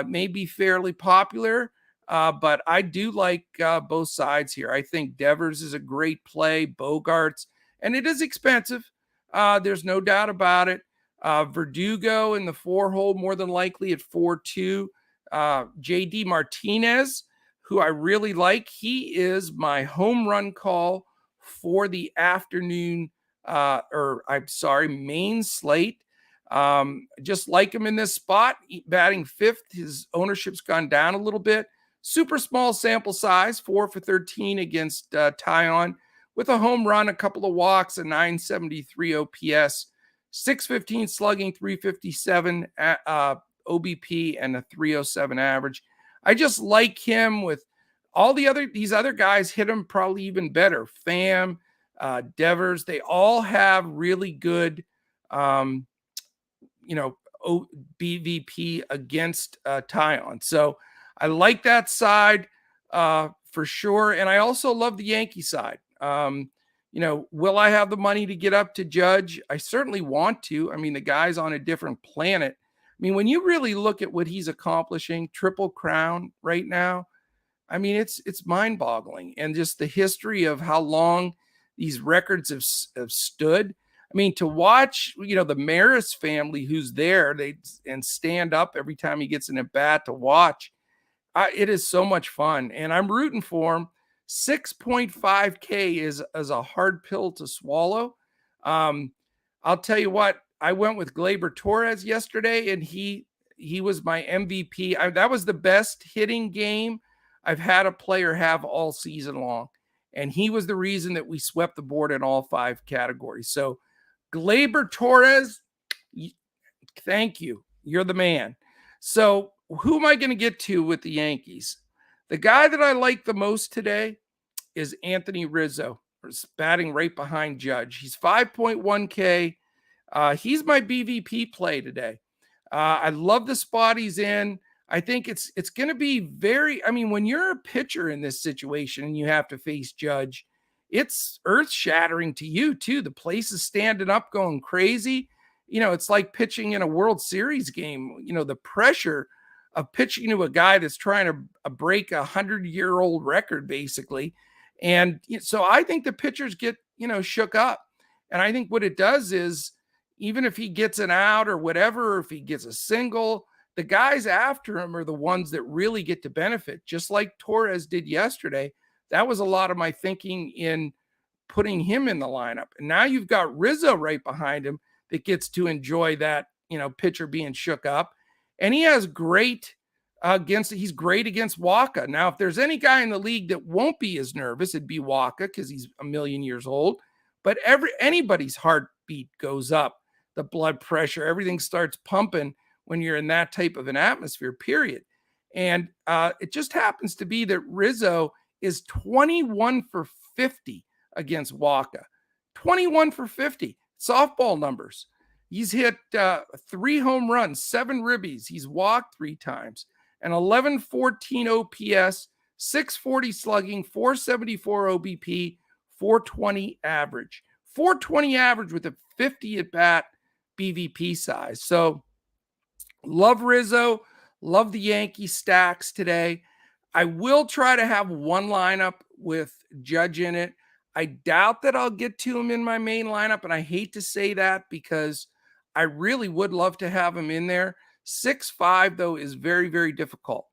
May be fairly popular, but I do like both sides here. I think Devers is a great play, Bogarts, and it is expensive. There's no doubt about it. Verdugo in the 4-hole, more than likely at 4.2. JD Martinez, who I really like, he is my home run call for the afternoon, main slate. Just like him in this spot, batting 5th. His ownership's gone down a little bit. Super small sample size, 4 for 13 against Taillon, with a home run, a couple of walks, a 973 OPS, 615 slugging, 357 OBP, and a 307 average. I just like him with all these other guys hit him probably even better. Pham, Devers, they all have really good, you know, BVP against Tyon. So I like that side for sure. And I also love the Yankee side. Will I have the money to get up to Judge? I certainly want to. I mean, the guy's on a different planet. I mean, when you really look at what he's accomplishing, Triple Crown right now, I mean, it's mind-boggling. And just the history of how long these records have stood. I mean, to watch, the Maris family who's there, and stand up every time he gets an at bat to watch. It is so much fun, and I'm rooting for him. 6.5K is a hard pill to swallow. I'll tell you what, I went with Gleyber Torres yesterday, and he was my MVP. That was the best hitting game I've had a player have all season long, and he was the reason that we swept the board in all 5 categories. So Gleyber Torres, thank you. You're the man. So who am I going to get to with the Yankees? The guy that I like the most today is Anthony Rizzo, who's batting right behind Judge. He's 5.1K. He's my BVP play today. I love the spot he's in. I think it's going to be when you're a pitcher in this situation and you have to face Judge, it's earth-shattering to you too. The place is standing up going crazy. It's like pitching in a World Series game. The pressure of pitching to a guy that's trying to break 100-year-old record, basically. And so I think the pitchers get, shook up. And I think what it does is, even if he gets an out or whatever, or if he gets a single, the guys after him are the ones that really get to benefit, just like Torres did yesterday. That was a lot of my thinking in putting him in the lineup. And now you've got Rizzo right behind him that gets to enjoy that, pitcher being shook up. And he has he's great against Waka. Now, if there's any guy in the league that won't be as nervous, it'd be Waka, because he's a million years old. But anybody's heartbeat goes up, the blood pressure, everything starts pumping when you're in that type of an atmosphere, period. And it just happens to be that Rizzo is 21 for 50 against Waka. 21 for 50. Softball numbers. He's hit 3 home runs, 7 ribbies. He's walked 3 times. An 1114 OPS, 640 slugging, 474 OBP, 420 average. 420 average with a 50 at-bat BVP size. So love Rizzo. Love the Yankee stacks today. I will try to have one lineup with Judge in it. I doubt that I'll get to him in my main lineup, and I hate to say that because I really would love to have him in there. 6.5, though, is very, very difficult,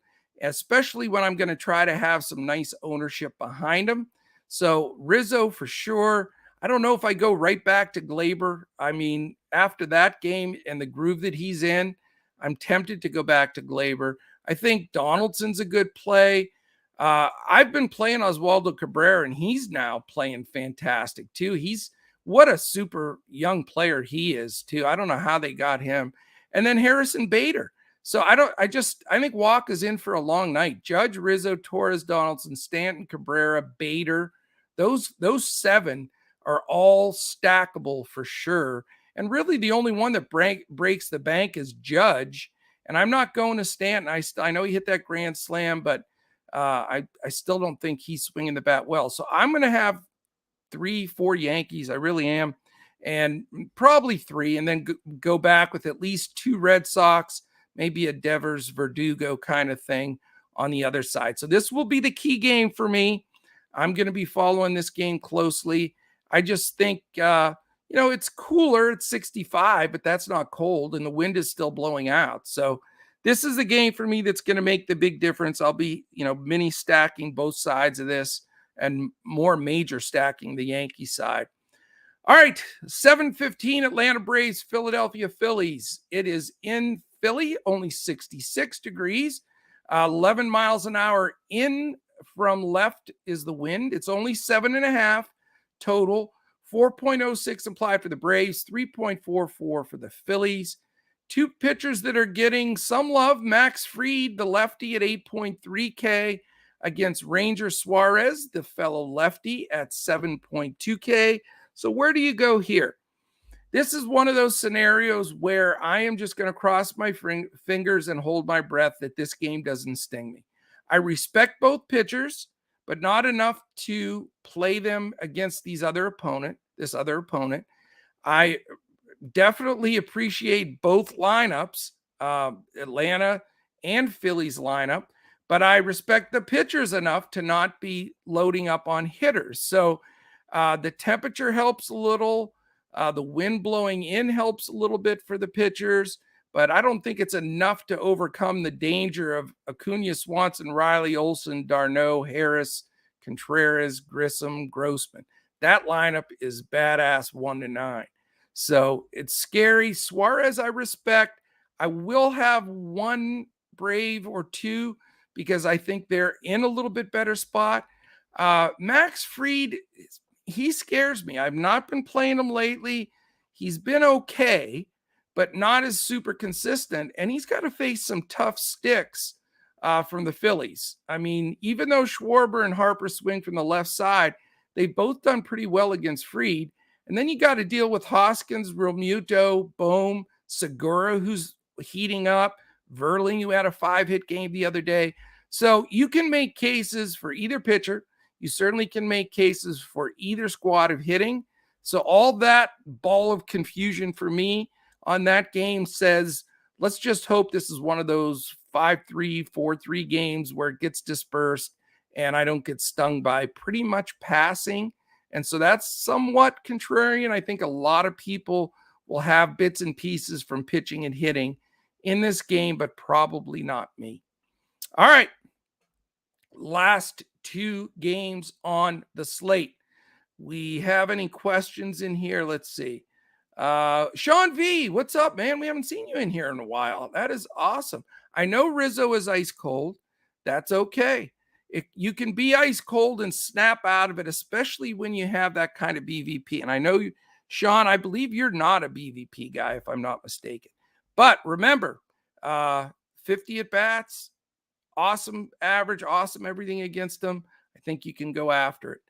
especially when I'm going to try to have some nice ownership behind him. So Rizzo for sure. I don't know if I go right back to Gleyber. I mean, after that game and the groove that he's in, I'm tempted to go back to Gleyber. I think Donaldson's a good play. I've been playing Oswaldo Cabrera, and he's now playing fantastic too. What a super young player he is too. I don't know how they got him. And then Harrison Bader. So I think Waka's in for a long night. Judge, Rizzo, Torres, Donaldson, Stanton, Cabrera, Bader. Those 7 are all stackable for sure. And really the only one that breaks the bank is Judge. And I'm not going to Stanton. I know he hit that grand slam, but I still don't think he's swinging the bat well. So I'm going to have 3-4 Yankees. I really am. And probably 3, and then go back with at least 2 Red Sox, maybe a Devers Verdugo kind of thing on the other side. So this will be the key game for me. I'm going to be following this game closely. I just think, it's cooler. It's 65, but that's not cold, and the wind is still blowing out. So this is the game for me that's going to make the big difference. I'll be, mini stacking both sides of this and more major stacking the Yankee side. All right, 7:15 Atlanta Braves, Philadelphia Phillies. It is in Philly, only 66 degrees, 11 miles an hour in from left is the wind. It's only 7.5 total, 4.06 implied for the Braves, 3.44 for the Phillies. Two pitchers that are getting some love: Max Fried, the lefty, at 8.3K against Ranger Suarez, the fellow lefty, at 7.2K. So where do you go here? This is one of those scenarios where I am just going to cross my fingers and hold my breath that this game doesn't sting me. I respect both pitchers, but not enough to play them against this other opponent. I definitely appreciate both lineups, Atlanta and Phillies lineup, but I respect the pitchers enough to not be loading up on hitters. So the temperature helps a little. The wind blowing in helps a little bit for the pitchers, but I don't think it's enough to overcome the danger of Acuna, Swanson, Riley, Olson, d'Arnaud, Harris, Contreras, Grissom, Grossman. That lineup is badass 1-9. So it's scary. Suarez, I respect. I will have one Brave or two because I think they're in a little bit better spot. Max Fried, he scares me. I've not been playing him lately. He's been okay, but not as super consistent. And he's got to face some tough sticks from the Phillies. I mean, even though Schwarber and Harper swing from the left side, they've both done pretty well against Fried. And then you got to deal with Hoskins, Realmuto, Bohm, Segura, who's heating up, Verling, who had a 5-hit game the other day. So you can make cases for either pitcher. You certainly can make cases for either squad of hitting. So all that ball of confusion for me on that game says, let's just hope this is one of those 5-3, 4-3 games where it gets dispersed and I don't get stung by pretty much passing. And so that's somewhat contrarian. I think a lot of people will have bits and pieces from pitching and hitting in this game, but probably not me. All right. Last two games on the slate. We have any questions in here? Let's see. Sean V, what's up, man? We haven't seen you in here in a while. That is awesome. I know Rizzo is ice cold. That's okay. You can be ice cold and snap out of it, especially when you have that kind of BVP. And I know, Sean, I believe you're not a BVP guy, if I'm not mistaken. But remember, 50 at-bats, awesome average, awesome everything against them. I think you can go after it.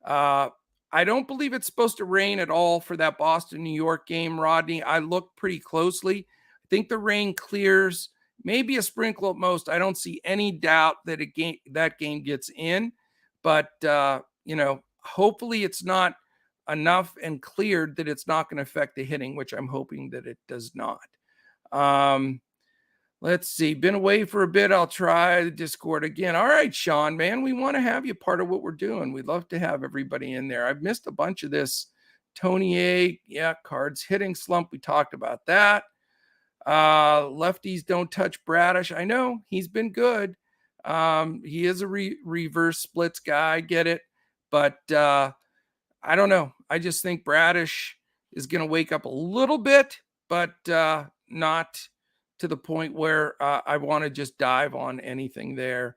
I don't believe it's supposed to rain at all for that Boston-New York game, Rodney. I looked pretty closely. I think the rain clears, maybe a sprinkle at most. I don't see any doubt that that game gets in. But, hopefully it's not enough and cleared that it's not going to affect the hitting, which I'm hoping that it does not. Let's see. Been away for a bit. I'll try the Discord again. All right, Sean, man, we want to have you part of what we're doing. We'd love to have everybody in there. I've missed a bunch of this. Tony A. Yeah, Cards hitting slump. We talked about that. Lefties don't touch Bradish. I know he's been good. He is a reverse splits guy. I get it. But I don't know. I just think Bradish is going to wake up a little bit, but not to the point where I want to just dive on anything there.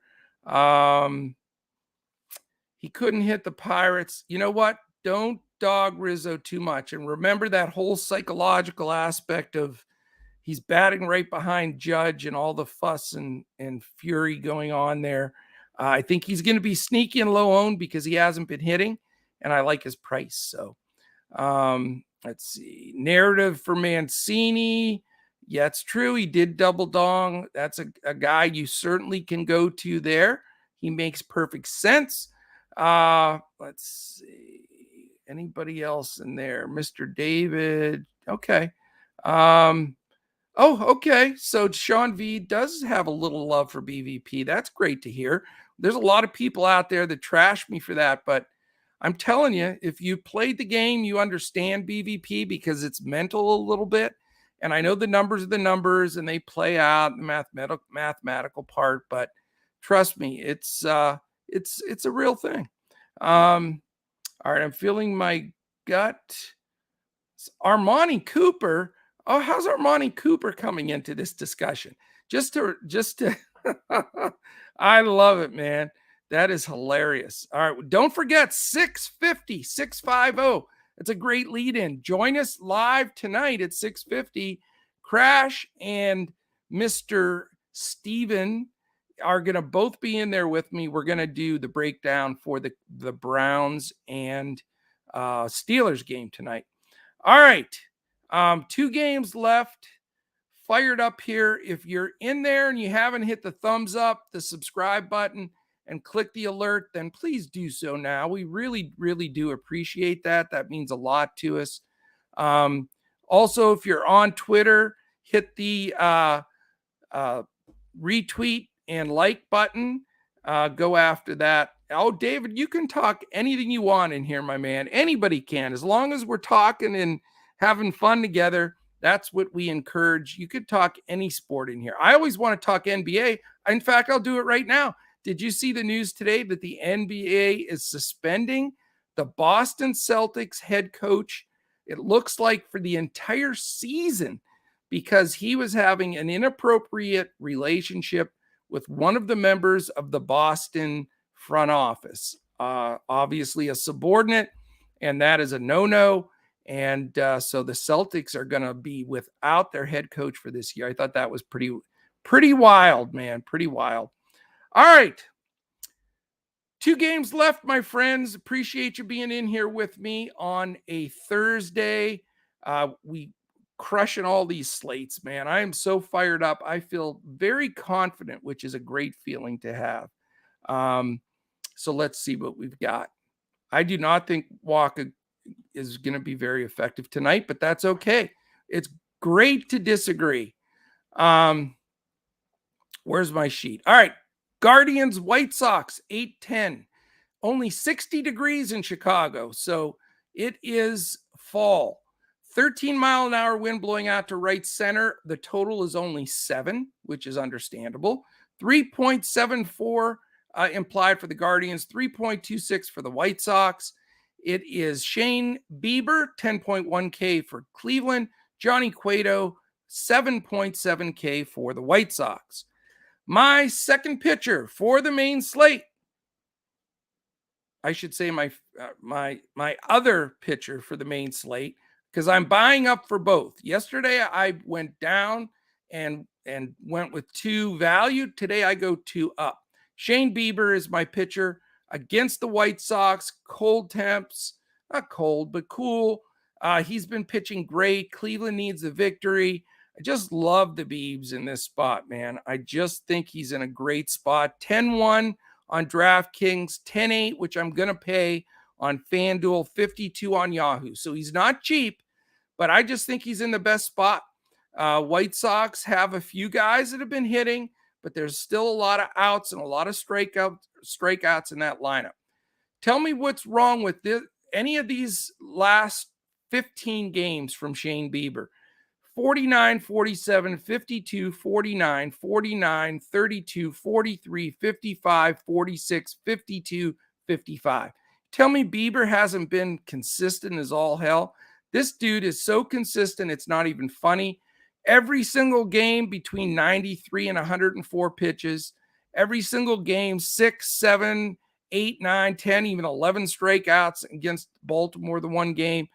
He couldn't hit the Pirates. You know what? Don't dog Rizzo too much. And remember that whole psychological aspect of he's batting right behind Judge and all the fuss and fury going on there. I think he's going to be sneaky and low owned because he hasn't been hitting, and I like his price. So let's see. Narrative for Mancini. Yeah, it's true. He did double dong. That's a guy you certainly can go to there. He makes perfect sense. Let's see. Anybody else in there? Mr. David. Okay. Okay. So Sean V does have a little love for BVP. That's great to hear. There's a lot of people out there that trash me for that, but I'm telling you, if you played the game, you understand BVP because it's mental a little bit. And I know the numbers are the numbers and they play out the mathematical part, but trust me, it's a real thing. All right, I'm feeling my gut. Armani Cooper. Oh, how's Armani Cooper coming into this discussion? Just to I love it, man. That is hilarious. All right, don't forget 650. It's a great lead in. Join us live tonight at 6:50. Crash and Mr. Steven are going to both be in there with me. We're going to do the breakdown for the Browns and Steelers game tonight. All right. 2 games left. Fired up here. If you're in there and you haven't hit the thumbs up, the subscribe button, and click the alert, then please do so now. We really, really do appreciate that. That means a lot to us. Also, if you're on Twitter, hit the retweet and like button. Go after that. Oh, David, you can talk anything you want in here, my man. Anybody can, as long as we're talking and having fun together. That's what we encourage. You could talk any sport in here. I always want to talk NBA. In fact, I'll do it right now. Did you see the news today that the NBA is suspending the Boston Celtics head coach? It looks like for the entire season, because he was having an inappropriate relationship with one of the members of the Boston front office. Obviously a subordinate, and that is a no-no. And so the Celtics are going to be without their head coach for this year. I thought that was pretty wild, man. Pretty wild. All right. 2 games left, my friends. Appreciate you being in here with me on a Thursday. We crushing all these slates, man. I am so fired up. I feel very confident, which is a great feeling to have. So let's see what we've got. I do not think Walker is going to be very effective tonight, but that's okay. It's great to disagree. Where's my sheet? All right. Guardians, White Sox, 8-10. Only 60 degrees in Chicago, so it is fall. 13-mile-an-hour wind blowing out to right center. The total is only 7, which is understandable. 3.74 implied for the Guardians, 3.26 for the White Sox. It is Shane Bieber, 10.1K for Cleveland. Johnny Cueto, 7.7K for the White Sox. My second pitcher for the main slate. I should say my other pitcher for the main slate, because I'm buying up for both. Yesterday I went down and went with 2 value. Today I go 2 up. Shane Bieber is my pitcher against the White Sox. Cold temps, not cold, but cool. He's been pitching great. Cleveland needs a victory. I just love the Biebs in this spot, man. I just think he's in a great spot. 10-1 on DraftKings, 10-8, which I'm going to pay on Fanduel, 52 on Yahoo. So he's not cheap, but I just think he's in the best spot. White Sox have a few guys that have been hitting, but there's still a lot of outs and a lot of strikeouts in that lineup. Tell me what's wrong with any of these last 15 games from Shane Bieber. 49, 47, 52, 49, 49, 32, 43, 55, 46, 52, 55. Tell me Bieber hasn't been consistent as all hell. This dude is so consistent, it's not even funny. Every single game between 93 and 104 pitches. Every single game, 6, 7, 8, 9, 10, even 11 strikeouts against Baltimore the one game.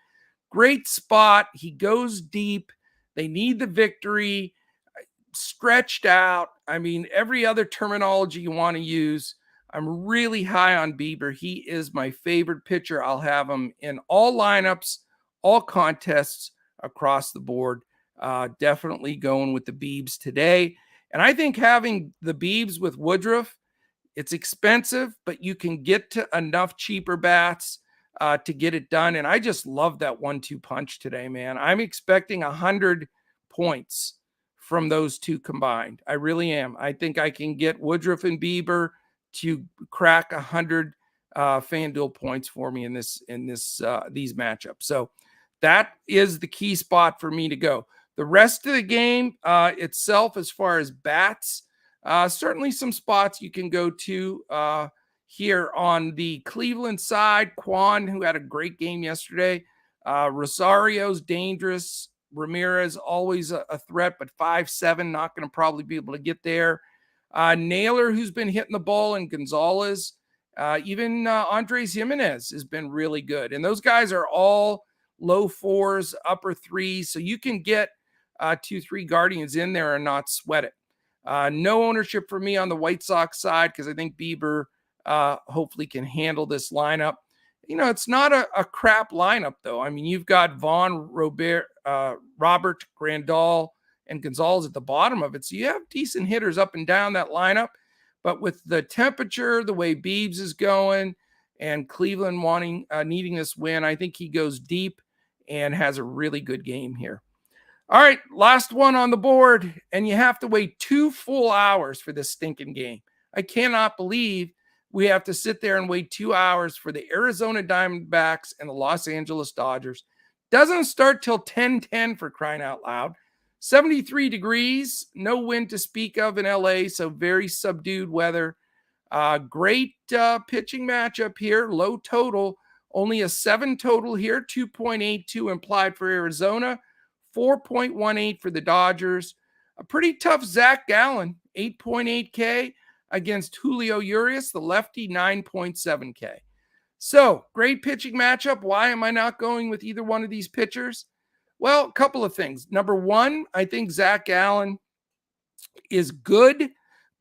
Great spot. He goes deep. They need the victory. Stretched out. I mean, every other terminology you want to use. I'm really high on Bieber. He is my favorite pitcher. I'll have him in all lineups, all contests across the board. Definitely going with the Biebs today. And I think having the Biebs with Woodruff, it's expensive, but you can get to enough cheaper bats to get it done. And I just love that 1-2 punch today, man. I'm expecting 100 points from those two combined. I really am. I think I can get Woodruff and Bieber to crack 100 FanDuel points for me in these matchups. So that is the key spot for me to go. The rest of the game itself, as far as bats, certainly some spots you can go to here on the Cleveland side. Quan, who had a great game yesterday. Rosario's dangerous. Ramirez, always a threat, but 5'7", not going to probably be able to get there. Naylor, who's been hitting the ball, and Gonzalez. Even Andres Jimenez has been really good. And those guys are all low 4s, upper 3s. So you can get 2-3 Guardians in there and not sweat it. No ownership for me on the White Sox side because I think Bieber hopefully can handle this lineup. It's not a crap lineup, though. I mean, you've got Vaughn, Robert, Grandal, and Gonzalez at the bottom of it. So you have decent hitters up and down that lineup. But with the temperature, the way Biebs is going, and Cleveland needing this win, I think he goes deep and has a really good game here. All right, last one on the board, and you have to wait 2 full hours for this stinking game. I cannot believe we have to sit there and wait 2 hours for the Arizona Diamondbacks and the Los Angeles Dodgers. Doesn't start till 10:10 for crying out loud. 73 degrees, no wind to speak of in LA, so very subdued weather. Great pitching matchup here, low total, only a 7 total here, 2.82 implied for Arizona, 4.18 for the Dodgers. A pretty tough Zach Gallen, 8.8K against Julio Urias, the lefty, 9.7K. So, great pitching matchup. Why am I not going with either one of these pitchers? Well, a couple of things. Number one, I think Zach Gallen is good,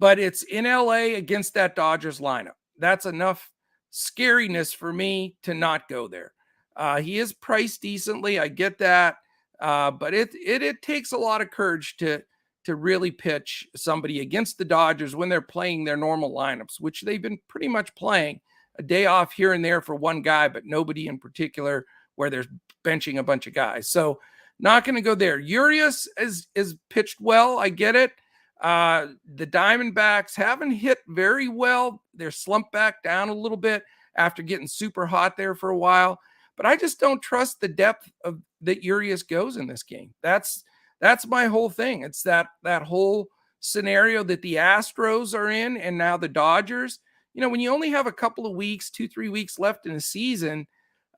but it's in LA against that Dodgers lineup. That's enough scariness for me to not go there. He is priced decently. I get that. But it takes a lot of courage to really pitch somebody against the Dodgers when they're playing their normal lineups, which they've been pretty much playing. A day off here and there for one guy, but nobody in particular where they're benching a bunch of guys. So not going to go there. Urias is pitched well. I get it. The Diamondbacks haven't hit very well. They're slumped back down a little bit after getting super hot there for a while. But I just don't trust the depth of that Urias goes in this game. That's my whole thing. It's that whole scenario that the Astros are in and now the Dodgers. When you only have a couple of weeks, 2-3 weeks left in the season,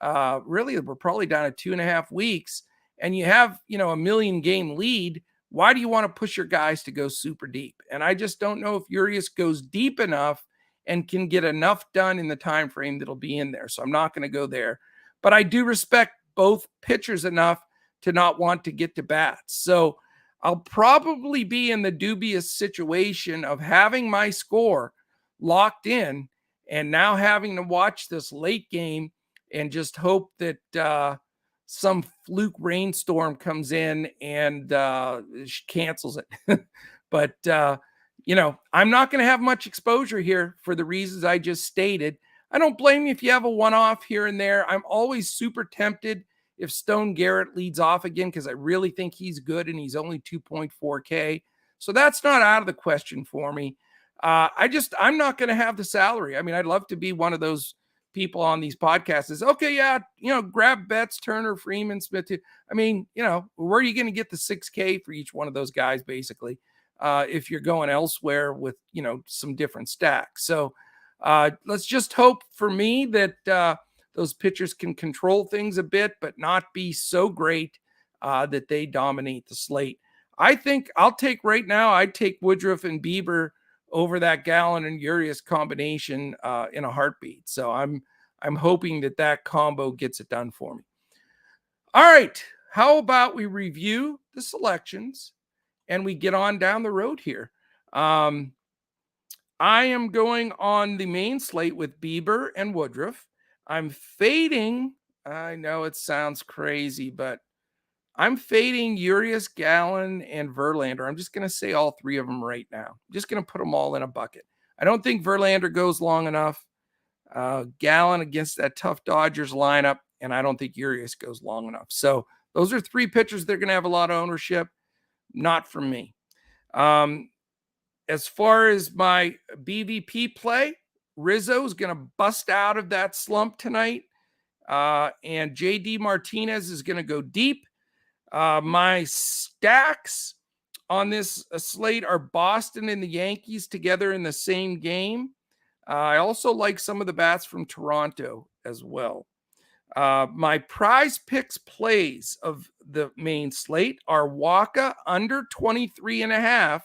really we're probably down to 2.5 weeks, and you have, a million game lead. Why do you want to push your guys to go super deep? And I just don't know if Urias goes deep enough and can get enough done in the time frame that'll be in there. So I'm not going to go there. But I do respect both pitchers enough to not want to get to bats. So I'll probably be in the dubious situation of having my score locked in and now having to watch this late game and just hope that some fluke rainstorm comes in and cancels it. But, I'm not going to have much exposure here for the reasons I just stated. I don't blame you if you have a one-off here and there. I'm always super tempted if Stone Garrett leads off again because I really think he's good and he's only 2.4K. So that's not out of the question for me. I'm not going to have the salary. I mean, I'd love to be one of those people on these podcasts is, okay, yeah, grab Betts, Turner, Freeman, Smith. I mean, where are you going to get the 6K for each one of those guys, basically, if you're going elsewhere with, some different stacks. So let's just hope for me that those pitchers can control things a bit, but not be so great that they dominate the slate. I think I'd take Woodruff and Bieber over that Gallen and Urias combination in a heartbeat. So I'm hoping that combo gets it done for me. All right. How about we review the selections and we get on down the road here? I am going on the main slate with Bieber and Woodruff. I'm fading. I know it sounds crazy, but I'm fading Urias, Gallen, and Verlander. I'm just going to say all three of them right now. I'm just going to put them all in a bucket. I don't think Verlander goes long enough. Gallen against that tough Dodgers lineup, and I don't think Urias goes long enough. So those are three pitchers that are going to have a lot of ownership. Not for me. As far as my BVP play, Rizzo is going to bust out of that slump tonight. And JD Martinez is going to go deep. My stacks on this slate are Boston and the Yankees together in the same game. I also like some of the bats from Toronto as well. My PrizePicks plays of the main slate are Waka under 23.5.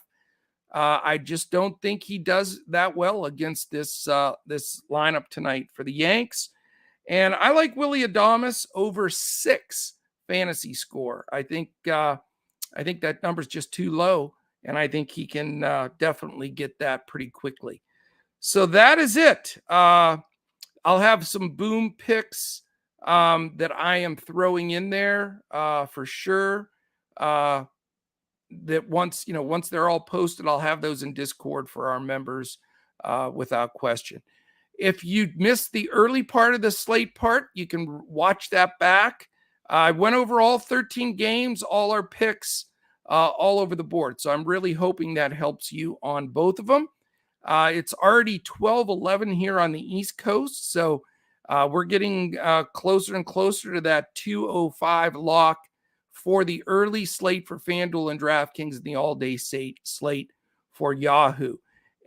I just don't think he does that well against this lineup tonight for the Yanks. And I like Willy Adames over 6 fantasy score. I think I think that number's just too low, and I think he can definitely get that pretty quickly. So that is it. I'll have some boom picks that I am throwing in there for sure. That once they're all posted, I'll have those in Discord for our members without question. If you missed the early part of the slate part, you can watch that back. I went over all 13 games, all our picks, all over the board. So I'm really hoping that helps you on both of them. It's already 12:11 here on the East Coast. So we're getting closer and closer to that 2:05 lock for the early slate for Fanduel and DraftKings and the all-day slate for Yahoo.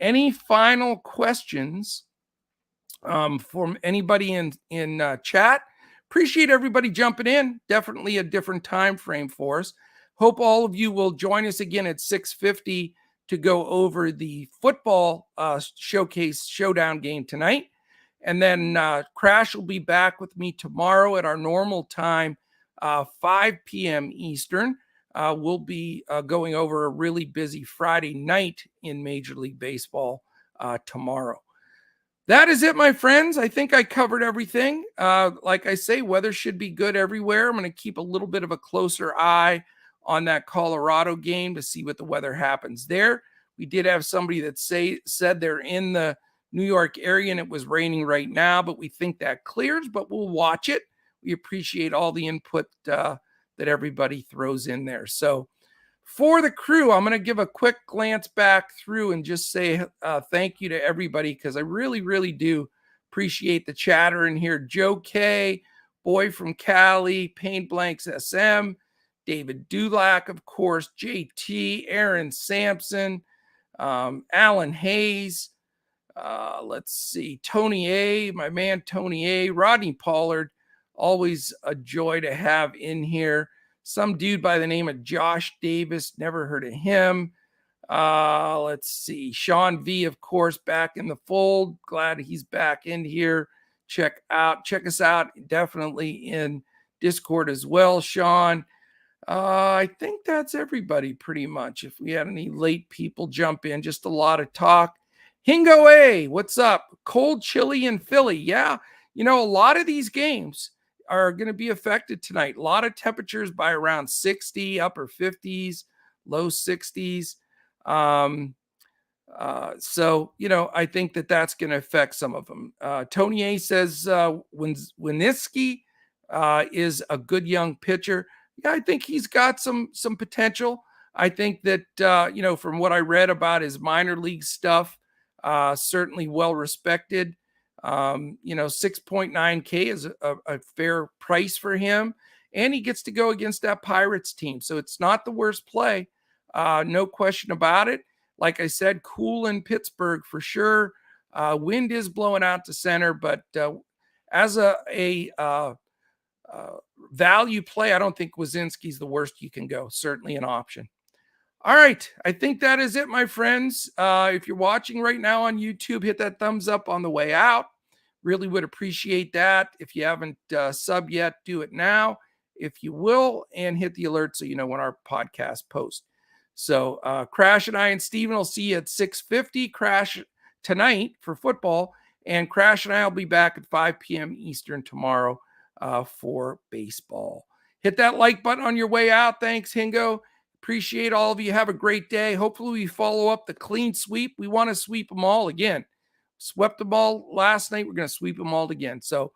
Any final questions from anybody in chat? Appreciate everybody jumping in. Definitely a different time frame for us. Hope all of you will join us again at 6:50 to go over the football showcase showdown game tonight. And then Crash will be back with me tomorrow at our normal time, 5 p.m. Eastern. We'll be going over a really busy Friday night in Major League Baseball tomorrow. That is it, my friends. I think I covered everything. Like I say, weather should be good everywhere. I'm going to keep a little bit of a closer eye on that Colorado game to see what the weather happens there. We did have somebody that said they're in the New York area and it was raining right now, but we think that clears, but we'll watch it. We appreciate all the input that everybody throws in there. So for the crew, I'm going to give a quick glance back through and just say thank you to everybody because I really, really do appreciate the chatter in here. Joe K, Boy from Cali, Paint Blanks SM, David Dulac, of course, JT, Aaron Sampson, Alan Hayes, let's see, Tony A, my man Tony A, Rodney Pollard, always a joy to have in here. Some dude by the name of Josh Davis, never heard of him. Let's see, Sean V, of course, back in the fold. Glad he's back in here. Check us out, definitely in Discord as well, Sean. I think that's everybody pretty much. If we had any late people jump in, just a lot of talk. Hingo A, what's up? Cold chilly in Philly. Yeah, a lot of these games are going to be affected tonight. A lot of temperatures by around 60, upper 50s, low 60s. So, I think that's going to affect some of them. Tony A says Winniski is a good young pitcher. Yeah, I think he's got some potential. I think that, from what I read about his minor league stuff, certainly well respected. 6.9K is a fair price for him. And he gets to go against that Pirates team. So it's not the worst play. No question about it. Like I said, cool in Pittsburgh for sure. Wind is blowing out to center, but as a value play, I don't think Wazinski's the worst you can go. Certainly an option. All right. I think that is it, my friends. If you're watching right now on YouTube, hit that thumbs up on the way out. Really would appreciate that. If you haven't subbed yet, do it now, if you will, and hit the alert so you know when our podcast posts. So Crash and I and Steven will see you at 6:50. Crash tonight for football, and Crash and I will be back at 5 p.m. Eastern tomorrow for baseball. Hit that like button on your way out. Thanks, Hingo. Appreciate all of you. Have a great day. Hopefully we follow up the clean sweep. We want to sweep them all again. Swept them all last night. We're going to sweep them all again. So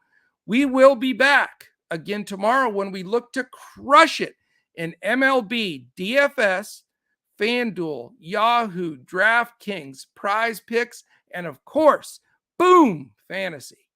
we will be back again tomorrow when we look to crush it in MLB, DFS, Fanduel, Yahoo, DraftKings, PrizePicks, and of course, Boom Fantasy.